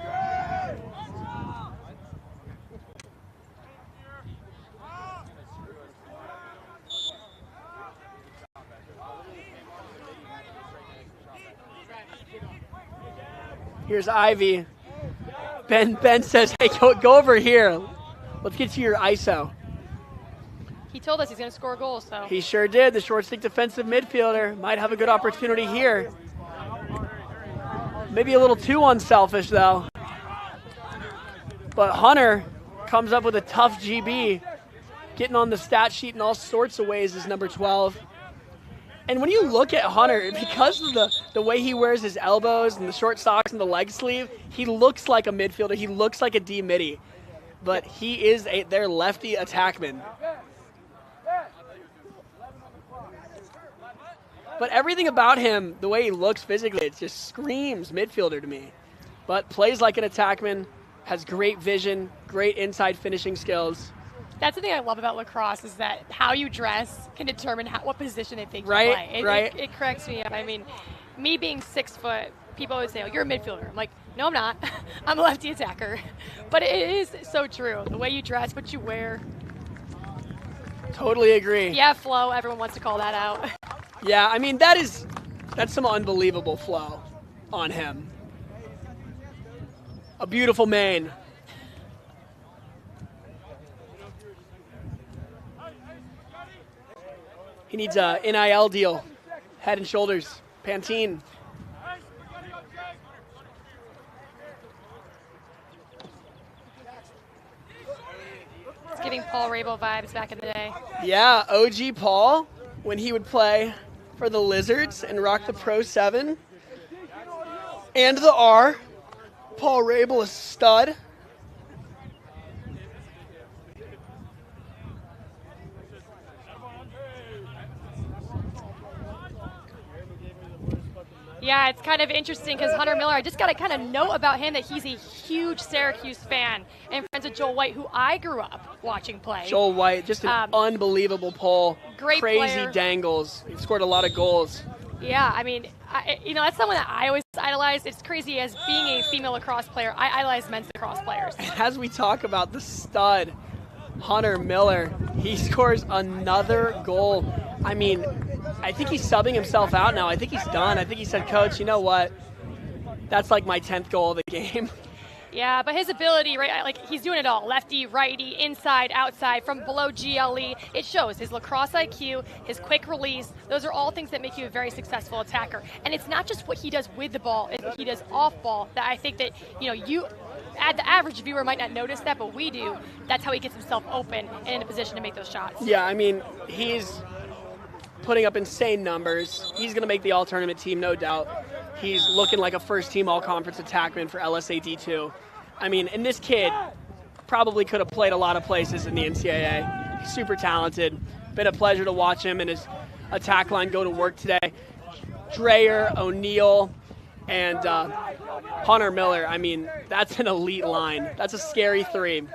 Here's Ivy. Ben says, hey, go over here. Let's get to your ISO. He told us he's going to score a goal, so. He sure did. The short stick defensive midfielder might have a good opportunity here. Maybe a little too unselfish, though. But Hunter comes up with a tough GB, getting on the stat sheet in all sorts of ways as number 12. And when you look at Hunter, because of the way he wears his elbows and the short socks and the leg sleeve, he looks like a midfielder. He looks like a D-midi. But he is their lefty attackman. But everything about him, the way he looks physically, it just screams midfielder to me. But plays like an attackman, has great vision, great inside finishing skills. That's the thing I love about lacrosse is that how you dress can determine what position they think Right, you play. right. It cracks me up. I mean, me being 6 foot, people always say, "Oh, you're a midfielder." I'm like, no, I'm not. I'm a lefty attacker. But it is so true. The way you dress, what you wear. Totally agree. Yeah, flow. Everyone wants to call that out. Yeah, I mean, that's some unbelievable flow on him. A beautiful mane. He needs a NIL deal. Head and Shoulders. Pantene. It's giving Paul Rabel vibes back in the day. Yeah, OG Paul, when he would play for the Lizards and rock the Pro 7 and the R. Paul Rabel, a stud. Yeah, it's kind of interesting because Hunter Miller, I just got to kind of note about him that he's a huge Syracuse fan and friends with Joel White, who I grew up watching play. Joel White, just an unbelievable pull. Great Crazy player. dangles. He scored a lot of goals. Yeah, I mean, that's someone that I always idolized. It's crazy as being a female lacrosse player, I idolize men's lacrosse players. As we talk about the stud, Hunter Miller, he scores another goal. I mean, I think he's subbing himself out now. I think he's done. I think he said, "Coach, you know what? That's like my 10th goal of the game." Yeah, but his ability, right, like he's doing it all. Lefty, righty, inside, outside, from below GLE. It shows his lacrosse IQ, his quick release. Those are all things that make you a very successful attacker. And it's not just what he does with the ball, it's what he does off ball that I think that, you the average viewer might not notice that, but we do. That's how he gets himself open and in a position to make those shots. Yeah, I mean, he's putting up insane numbers. He's going to make the all-tournament team, no doubt. He's looking like a first-team all-conference attackman for LSA D2. I mean, and this kid probably could have played a lot of places in the NCAA. He's super talented. Been a pleasure to watch him and his attack line go to work today. Dreyer, O'Neal, and Hunter Miller. I mean, that's an elite line. That's a scary three.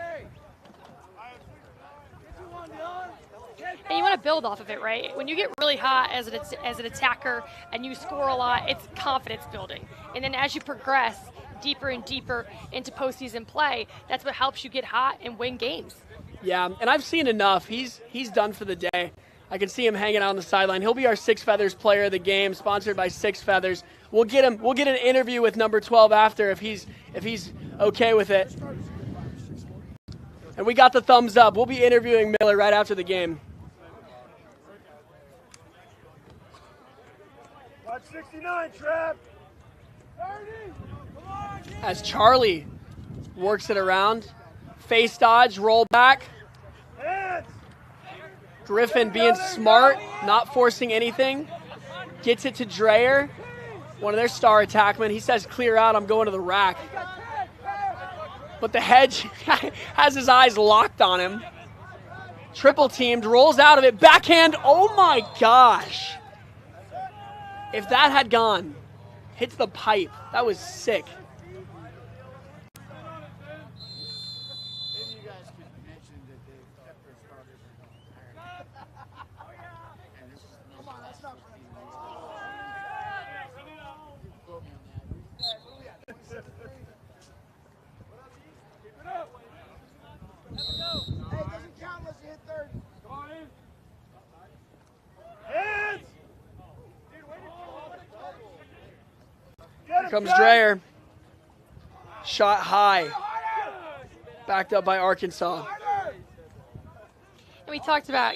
And you want to build off of it, right? When you get really hot as an attacker and you score a lot, it's confidence building. And then as you progress deeper and deeper into postseason play, that's what helps you get hot and win games. Yeah, and I've seen enough. He's done for the day. I can see him hanging out on the sideline. He'll be our Six Feathers player of the game, sponsored by Six Feathers. We'll get an interview with number 12 after if he's okay with it. And we got the thumbs up. We'll be interviewing Miller right after the game. Watch 69, Trav. 30. Come on. As Charlie works it around. Face dodge, roll back. Hands. Griffin being smart, not forcing anything. Gets it to Dreyer, one of their star attackmen. He says, "Clear out, I'm going to the rack." But the hedge has his eyes locked on him. Triple teamed, rolls out of it. Backhand, oh my gosh. If that had gone, hits the pipe. That was sick. Maybe you guys could mention that they kept their starters and this is come on, that's not Hey, it doesn't count unless you hit 30. Come on in. Hands. Here comes Dreyer. Shot high. Backed up by Arkansas. And we talked about,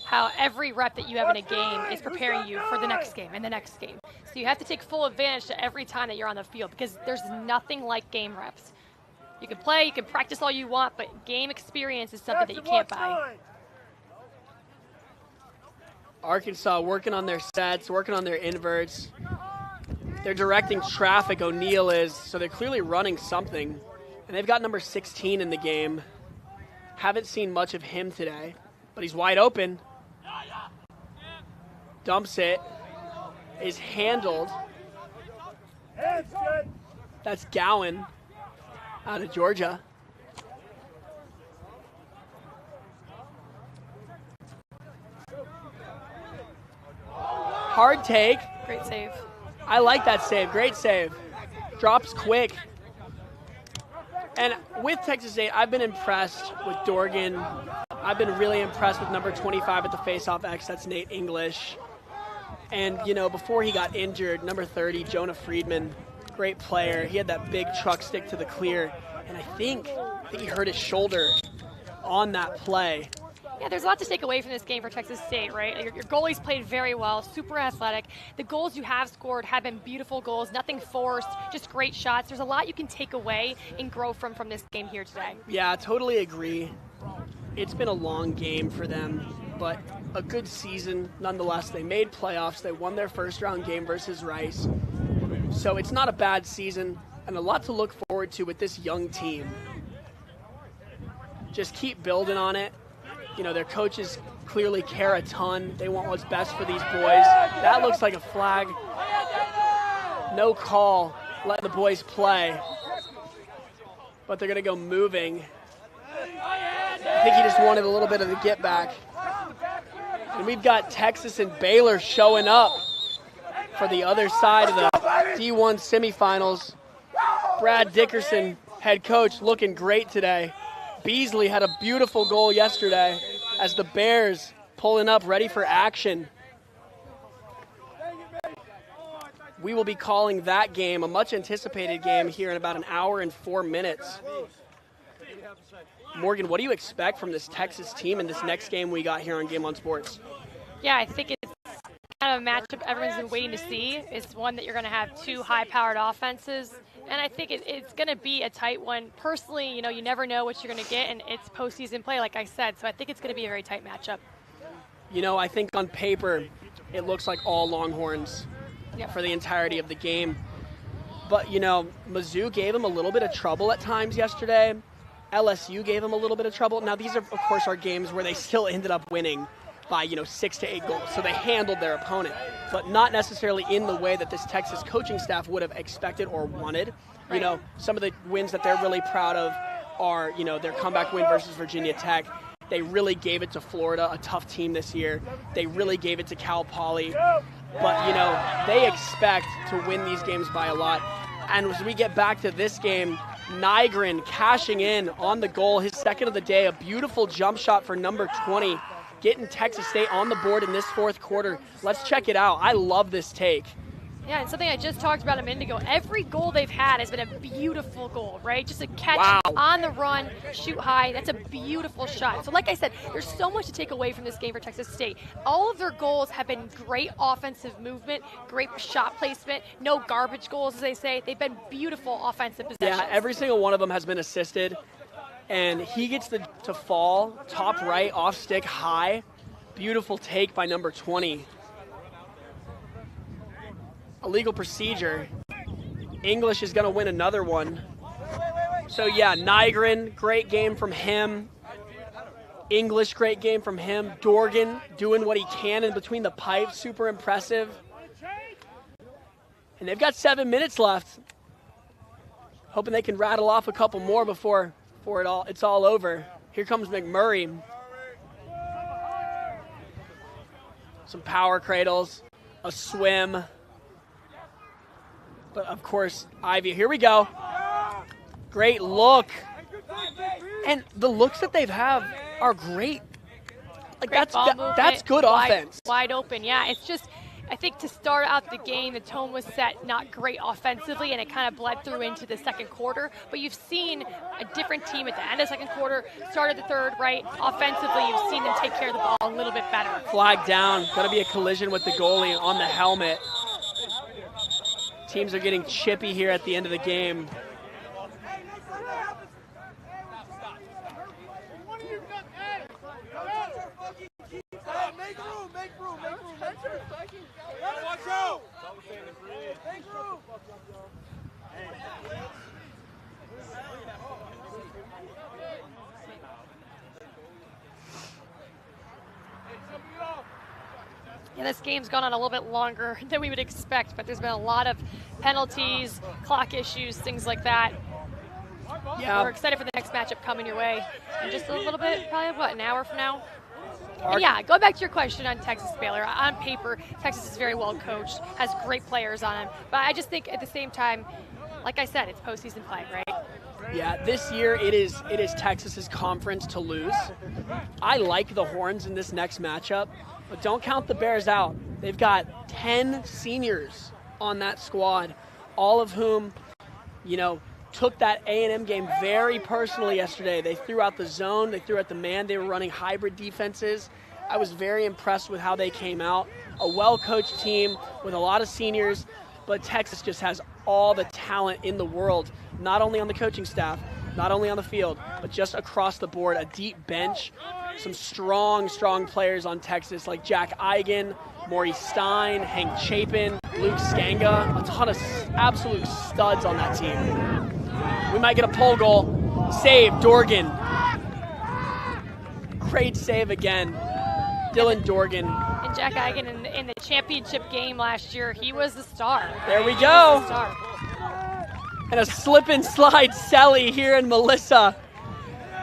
how every rep that you have in a game is preparing you for the next game and the next game. So you have to take full advantage to every time that you're on the field because there's nothing like game reps. You can play, you can practice all you want, but game experience is something that you can't buy. Arkansas working on their sets, working on their inverts. They're directing traffic, O'Neal is, so they're clearly running something. And they've got number 16 in the game. Haven't seen much of him today, but he's wide open. Dumps it. is handled. Hands good. That's Gowan out of Georgia. Hard take. Great save. I like that save. Great save. Drops quick. And with Texas State, I've been impressed with Dorgan. I've been really impressed with number 25 at the faceoff X. That's Nate English. And, you know, before he got injured, number 30, Jonah Friedman, great player. He had that big truck stick to the clear. And I think he hurt his shoulder on that play. Yeah, there's a lot to take away from this game for Texas State, right? Your goalies played very well, super athletic. The goals you have scored have been beautiful goals, nothing forced, just great shots. There's a lot you can take away and grow from this game here today. Yeah, totally agree. It's been a long game for them, but a good season nonetheless. They made playoffs. They won their first round game versus Rice. So it's not a bad season and a lot to look forward to with this young team. Just keep building on it. You know, their coaches clearly care a ton. They want what's best for these boys. That looks like a flag. No call. Let the boys play. But they're going to go moving. I think he just wanted a little bit of the get back. And we've got Texas and Baylor showing up for the other side of the D1 semifinals. Brad Dickerson, head coach, looking great today. Beasley had a beautiful goal yesterday as the Bears pulling up ready for action. We will be calling that game, a much anticipated game, here in about an hour and 4 minutes. Morgan, what do you expect from this Texas team in this next game we got here on Game On Sports? Yeah, I think it's kind of a matchup everyone's been waiting to see. It's one that you're going to have two high-powered offenses. And I think it's going to be a tight one. Personally, you know, you never know what you're going to get, and it's postseason play, like I said. So I think it's going to be a very tight matchup. You know, I think on paper, it looks like all Longhorns for the entirety of the game. But, you know, Mizzou gave them a little bit of trouble at times yesterday. LSU gave them a little bit of trouble. Now, these are, of course, our games where they still ended up winning by, 6 to 8 goals. So they handled their opponent, but not necessarily in the way that this Texas coaching staff would have expected or wanted. Right. You know, some of the wins that they're really proud of are, their comeback win versus Virginia Tech. They really gave it to Florida, a tough team this year. They really gave it to Cal Poly. But, they expect to win these games by a lot. And as we get back to this game, Nygren cashing in on the goal, his second of the day, a beautiful jump shot for number 20. Getting Texas State on the board in this fourth quarter. Let's check it out. I love this take. Yeah, and something I just talked about a minute ago, every goal they've had has been a beautiful goal, right? Just a catch on the run, shoot high. That's a beautiful shot. So like I said, there's so much to take away from this game for Texas State. All of their goals have been great offensive movement, great shot placement, no garbage goals, as they say. They've been beautiful offensive possessions. Yeah, every single one of them has been assisted. And he gets to fall, top right, off stick, high. Beautiful take by number 20. Illegal procedure. English is going to win another one. So, yeah, Nygren, great game from him. English, great game from him. Dorgan doing what he can in between the pipes, super impressive. And they've got 7 minutes left. Hoping they can rattle off a couple more before it's all over. Here comes McMurray. Some power cradles, a swim. But of course, Ivy, here we go. Great look. And the looks that they've have are great. Like that's good offense. Wide open, yeah. It's just, I think to start out the game, the tone was set not great offensively, and it kind of bled through into the second quarter. But you've seen a different team at the end of the second quarter, started the third, right? Offensively, you've seen them take care of the ball a little bit better. Flag down. Going to be a collision with the goalie on the helmet. Teams are getting chippy here at the end of the game. and this game's gone on a little bit longer than we would expect, but there's been a lot of penalties, clock issues, things like that. Yeah. We're excited for the next matchup coming your way in just a little bit, probably, what, an hour from now? And yeah, go back to your question on Texas Baylor. On paper, Texas is very well coached, has great players on him, but I just think at the same time, like I said, it's postseason play, right? Yeah, this year it is Texas's conference to lose. I like the Horns in this next matchup, but don't count the Bears out. They've got 10 seniors on that squad, all of whom, you know, took that A&M game very personally yesterday. They threw out the zone, they threw out the man, they were running hybrid defenses. I was very impressed with how they came out. A well-coached team with a lot of seniors, but Texas just has all the talent in the world, not only on the coaching staff, not only on the field, but just across the board. A deep bench, some strong players on Texas like Jack Eigen, Maurice Stein, Hank Chapin, Luke Skanga, a ton of absolute studs on that team. We might get a pole goal. Save, Dorgan. Great save again. Dylan Dorgan. And Jack Eigen in the championship game last year, he was the star. There we He go. was the star. And a slip and slide Selly here in Melissa.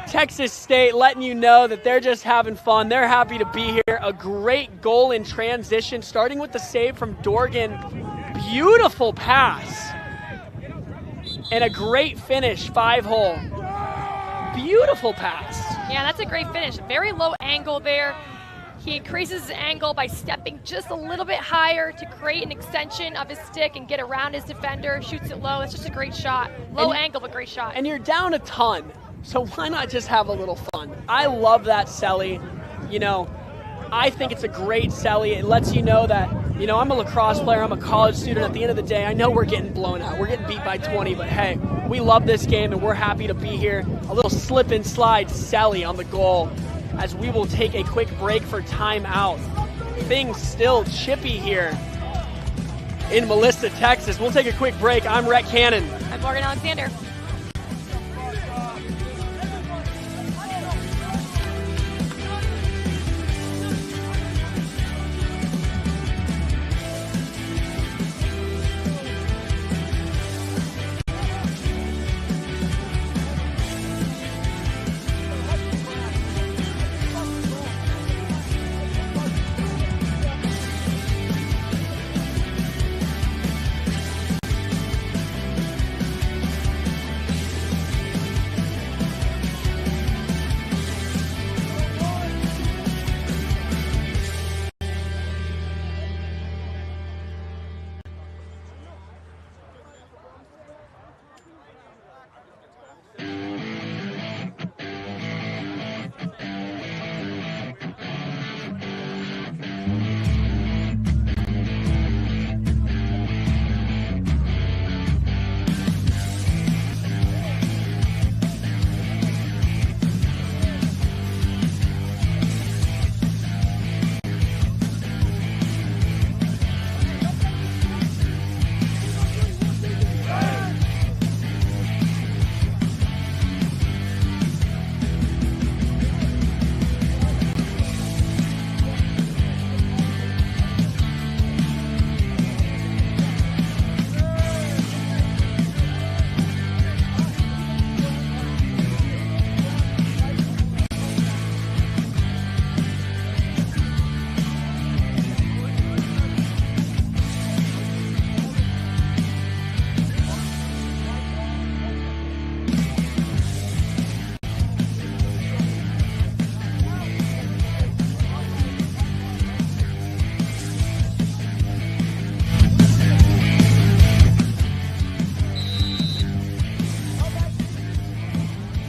Texas State letting you know that they're just having fun. They're happy to be here. A great goal in transition, starting with the save from Dorgan. Beautiful pass. And a great finish, 5-hole. Beautiful pass. Yeah, that's a great finish. Very low angle there. He increases his angle by stepping just a little bit higher to create an extension of his stick and get around his defender, shoots it low. It's just a great shot. Low angle, but great shot. And you're down a ton, so why not just have a little fun? I love that Selly. You know, I think it's a great Selly. It lets you know that, you know, I'm a lacrosse player, I'm a college student. At the end of the day, I know we're getting blown out. We're getting beat by 20, but hey, we love this game and we're happy to be here. A little slip and slide Selly on the goal as we will take a quick break for timeout. Things still chippy here in Melissa, Texas. We'll take a quick break. I'm Rhett Cannon. I'm Morgan Alexander.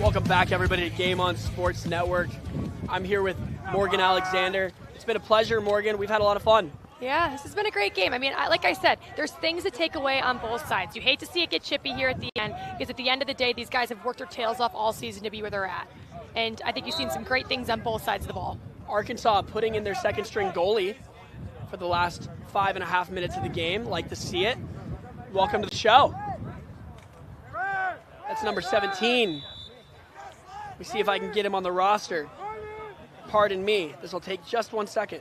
Welcome back, everybody, to Game On Sports Network. I'm here with Morgan Alexander. It's been a pleasure, Morgan. We've had a lot of fun. Yeah, this has been a great game. I mean, like I said, there's things to take away on both sides. You hate to see it get chippy here at the end because at the end of the day, these guys have worked their tails off all season to be where they're at. And I think you've seen some great things on both sides of the ball. Arkansas putting in their second-string goalie for the last 5.5 minutes of the game. Like to see it. Welcome to the show. That's number 17. Let me see if I can get him on the roster. Pardon me. This will take just 1 second.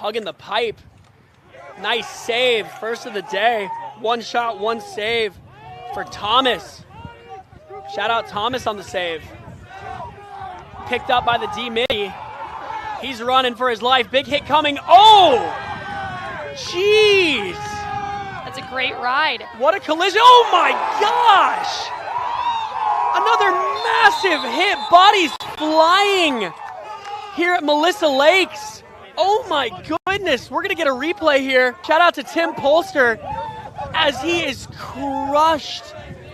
hugging the pipe. Nice save, first of the day. 1 shot, 1 save for Thomas. Shout out Thomas on the save. Picked up by the D-Midi. He's running for his life. Big hit coming. Oh! Jeez! That's a great ride. What a collision. Oh my gosh! Another massive hit. Bodies flying here at Melissa Lakes. Oh my goodness. We're going to get a replay here. Shout out to Tim Polster as he is crushed.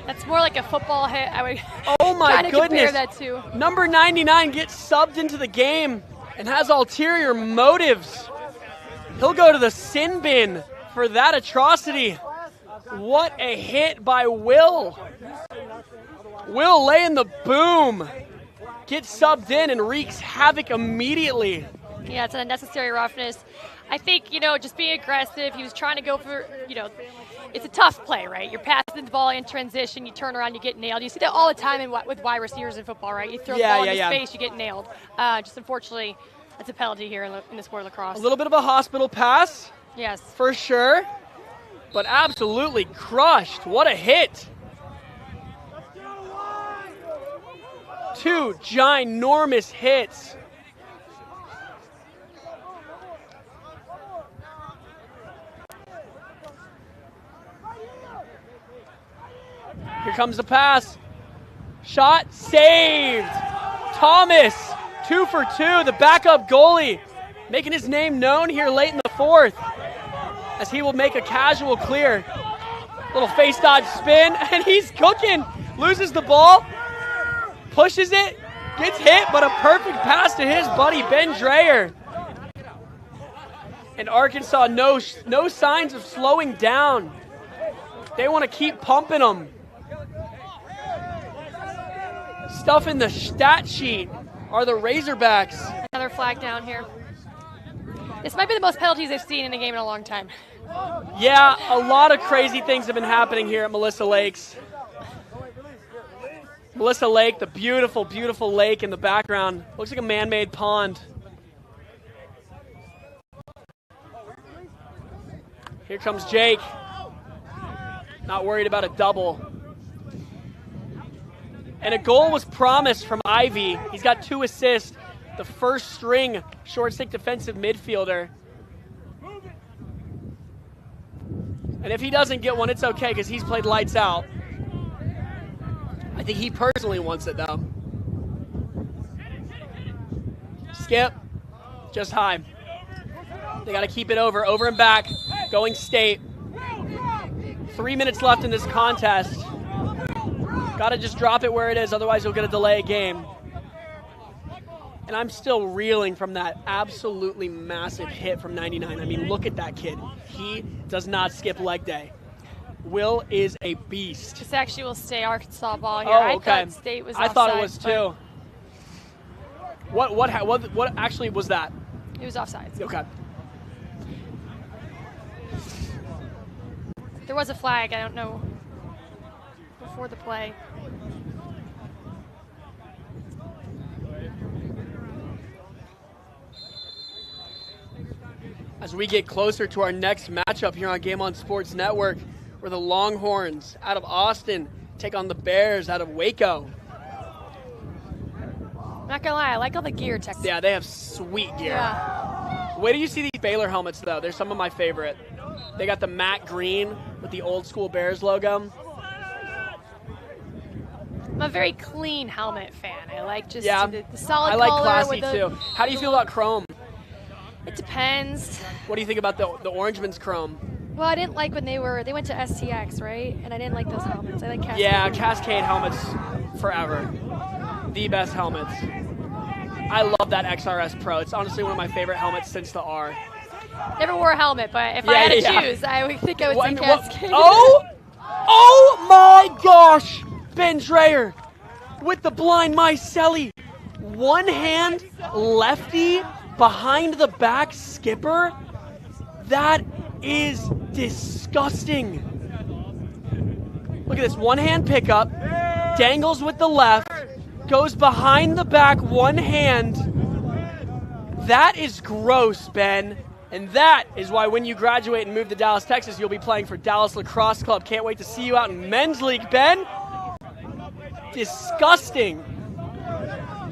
That's more like a football hit. I would Oh my try to compare goodness. that to. Number 99 gets subbed into the game and has ulterior motives. He'll go to the sin bin for that atrocity. What a hit by Will. Will laying the boom. Gets subbed in and wreaks havoc immediately. Yeah, it's an unnecessary roughness. I think, just being aggressive. He was trying to go for, it's a tough play, right? You're passing the ball in transition, you turn around, you get nailed. You see that all the time with wide receivers in football, right? You throw the ball in his face, you get nailed. Just unfortunately, that's a penalty here in the sport of lacrosse. A little bit of a hospital pass. Yes. For sure. But absolutely crushed. What a hit. 2 ginormous hits. Here comes the pass. Shot saved. Thomas, 2 for 2, the backup goalie, making his name known here late in the 4th as he will make a casual clear. Little face dodge spin, and he's cooking. Loses the ball, pushes it, gets hit, but a perfect pass to his buddy Ben Dreyer. And Arkansas, no signs of slowing down. They want to keep pumping them. Stuff in the stat sheet are the Razorbacks. Another flag down here. This might be the most penalties I've seen in a game in a long time. Yeah, a lot of crazy things have been happening here at Melissa Lakes. Melissa Lake, the beautiful, beautiful lake in the background. Looks like a man-made pond. Here comes Jake. Not worried about a double. And a goal was promised from Ivy. He's got 2 assists. The first string short stick defensive midfielder. And if he doesn't get one, it's okay because he's played lights out. I think he personally wants it though. Skip, just high. They got to keep it over and back. Going state. 3 minutes left in this contest. Got to just drop it where it is, otherwise you'll get a delay game. And I'm still reeling from that absolutely massive hit from 99. I mean, look at that kid. He does not skip leg day. Will is a beast. This actually will stay Arkansas ball here. Oh, okay. I thought State was I thought it offside, was too. What actually was that? It was offside. Okay. There was a flag, I don't know, before the play. As we get closer to our next matchup here on Game On Sports Network, where the Longhorns out of Austin take on the Bears out of Waco. Not gonna lie, I like all the gear tech. Yeah, they have sweet gear. Yeah. Wait till you see these Baylor helmets, though. They're some of my favorite. They got the matte green with the old school Bears logo. I'm a very clean helmet fan. I like just Yeah, the solid I like color classy with the, too. How do you feel about chrome? It depends. What do you think about the Orangeman's chrome? Well, I didn't like when they went to STX, right? And I didn't like those helmets. I like Cascade. Yeah, Cascade helmets forever. The best helmets. I love that XRS Pro. It's honestly one of my favorite helmets since the R. Never wore a helmet, but if I had to choose, I would think I would say Cascade. Oh my gosh! Ben Dreyer with the blind Mycelli. One hand lefty behind the back skipper. That is disgusting. Look at this, one hand pickup, dangles with the left, goes behind the back, one hand. That is gross, Ben. And that is why when you graduate and move to Dallas, Texas, you'll be playing for Dallas Lacrosse Club. Can't wait to see you out in men's league, Ben. Disgusting.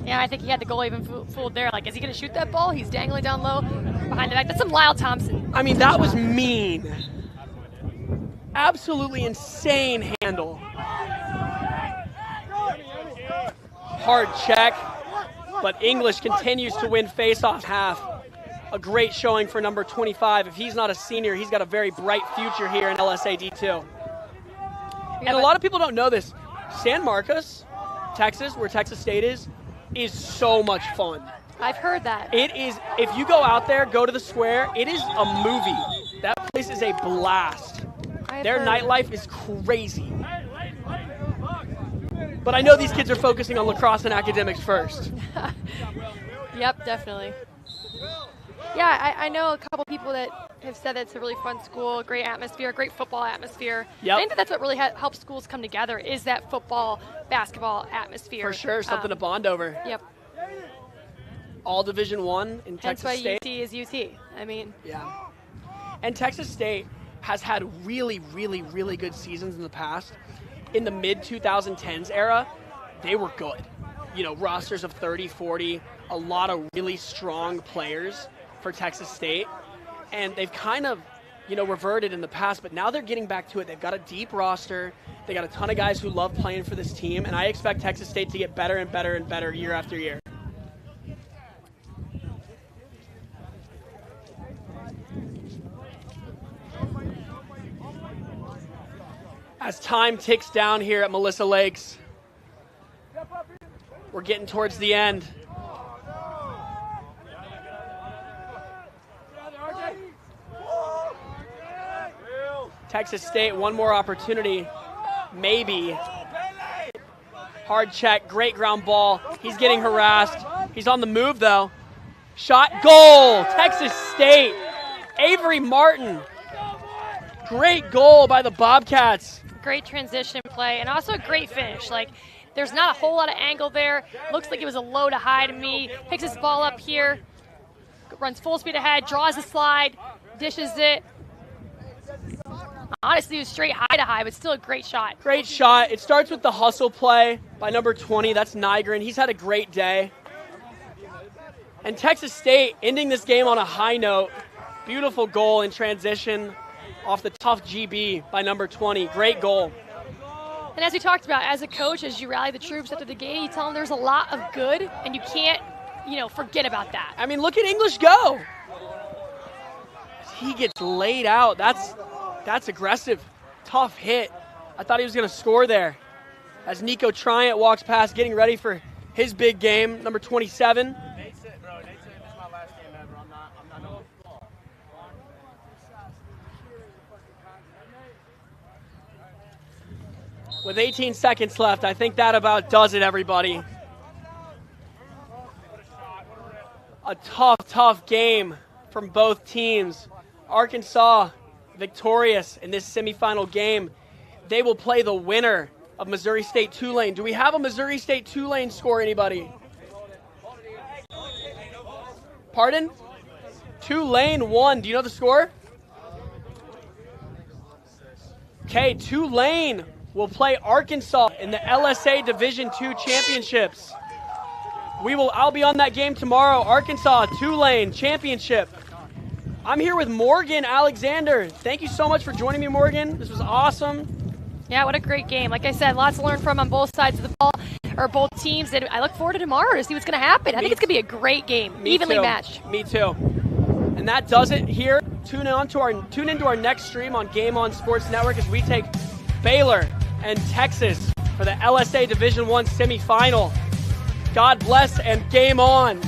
Yeah, I think he had the goal even fooled there. Like, is he going to shoot that ball? He's dangling down low behind the back. That's some Lyle Thompson. I mean, that was mean. Absolutely insane handle. Hard check, but English continues to win face-off half. A great showing for number 25. If he's not a senior, he's got a very bright future here in LSA D2. And a lot of people don't know this. San Marcos, Texas, where Texas State is so much fun. I've heard that. It is, if you go out there, go to the square, it is a movie. That place is a blast. Their nightlife is crazy. But I know these kids are focusing on lacrosse and academics first. Yep, definitely. Yeah, I know a couple people that have said that it's a really fun school, a great atmosphere, a great football atmosphere. Yep. I think that's what really helps schools come together is that football, basketball atmosphere. For sure, something to bond over. Yep. All Division I in That's Texas why State. UT is UT. I mean, Yeah. And Texas State has had really, really, really good seasons in the past. In the mid-2010s era, they were good. You know, rosters of 30, 40, a lot of really strong players for Texas State. And they've kind of, you know, reverted in the past, but now they're getting back to it. They've got a deep roster. They got a ton of guys who love playing for this team, and I expect Texas State to get better and better and better year after year. As time ticks down here at Melissa Lakes, we're getting towards the end. Texas State, one more opportunity, maybe. Hard check, great ground ball. He's getting harassed. He's on the move, though. Shot, goal, Texas State. Avery Martin. Great goal by the Bobcats. great transition play, and also a great finish. Like, there's not a whole lot of angle there. Looks like it was a low to high to me. Picks his ball up here, runs full speed ahead, draws a slide, dishes it. Honestly, it was straight high to high, but still a great shot. Great shot. It starts with the hustle play by number 20. That's Nygren. He's had a great day. And Texas State ending this game on a high note. Beautiful goal in transition off the tough GB by number 20. Great goal. And as we talked about, as a coach, as you rally the troops after the game, you tell them there's a lot of good, and you can't, forget about that. I mean, look at English go. He gets laid out. That's aggressive. Tough hit. I thought he was going to score there. As Nico Triant walks past, getting ready for his big game, number 27. Nate's it, bro. Nate's it. This is my last game ever. I'm not going. With 18 seconds left, I think that about does it, everybody. A tough game from both teams. Arkansas victorious in this semifinal game. They will play the winner of Missouri State Tulane. Do we have a Missouri State Tulane score, anybody? Pardon? Tulane won. Do you know the score? Okay, Tulane will play Arkansas in the LSA Division II Championships. I'll be on that game tomorrow. Arkansas, Tulane Championship. I'm here with Morgan Alexander. Thank you so much for joining me, Morgan. This was awesome. Yeah, what a great game. Like I said, lots to learn from on both sides of the ball, or both teams, and I look forward to tomorrow to see what's going to happen. I think it's going to be a great game, evenly matched. Me too. And that does it here. Tune into our next stream on Game On Sports Network as we take Baylor and Texas for the LSA Division I semifinal. God bless and game on.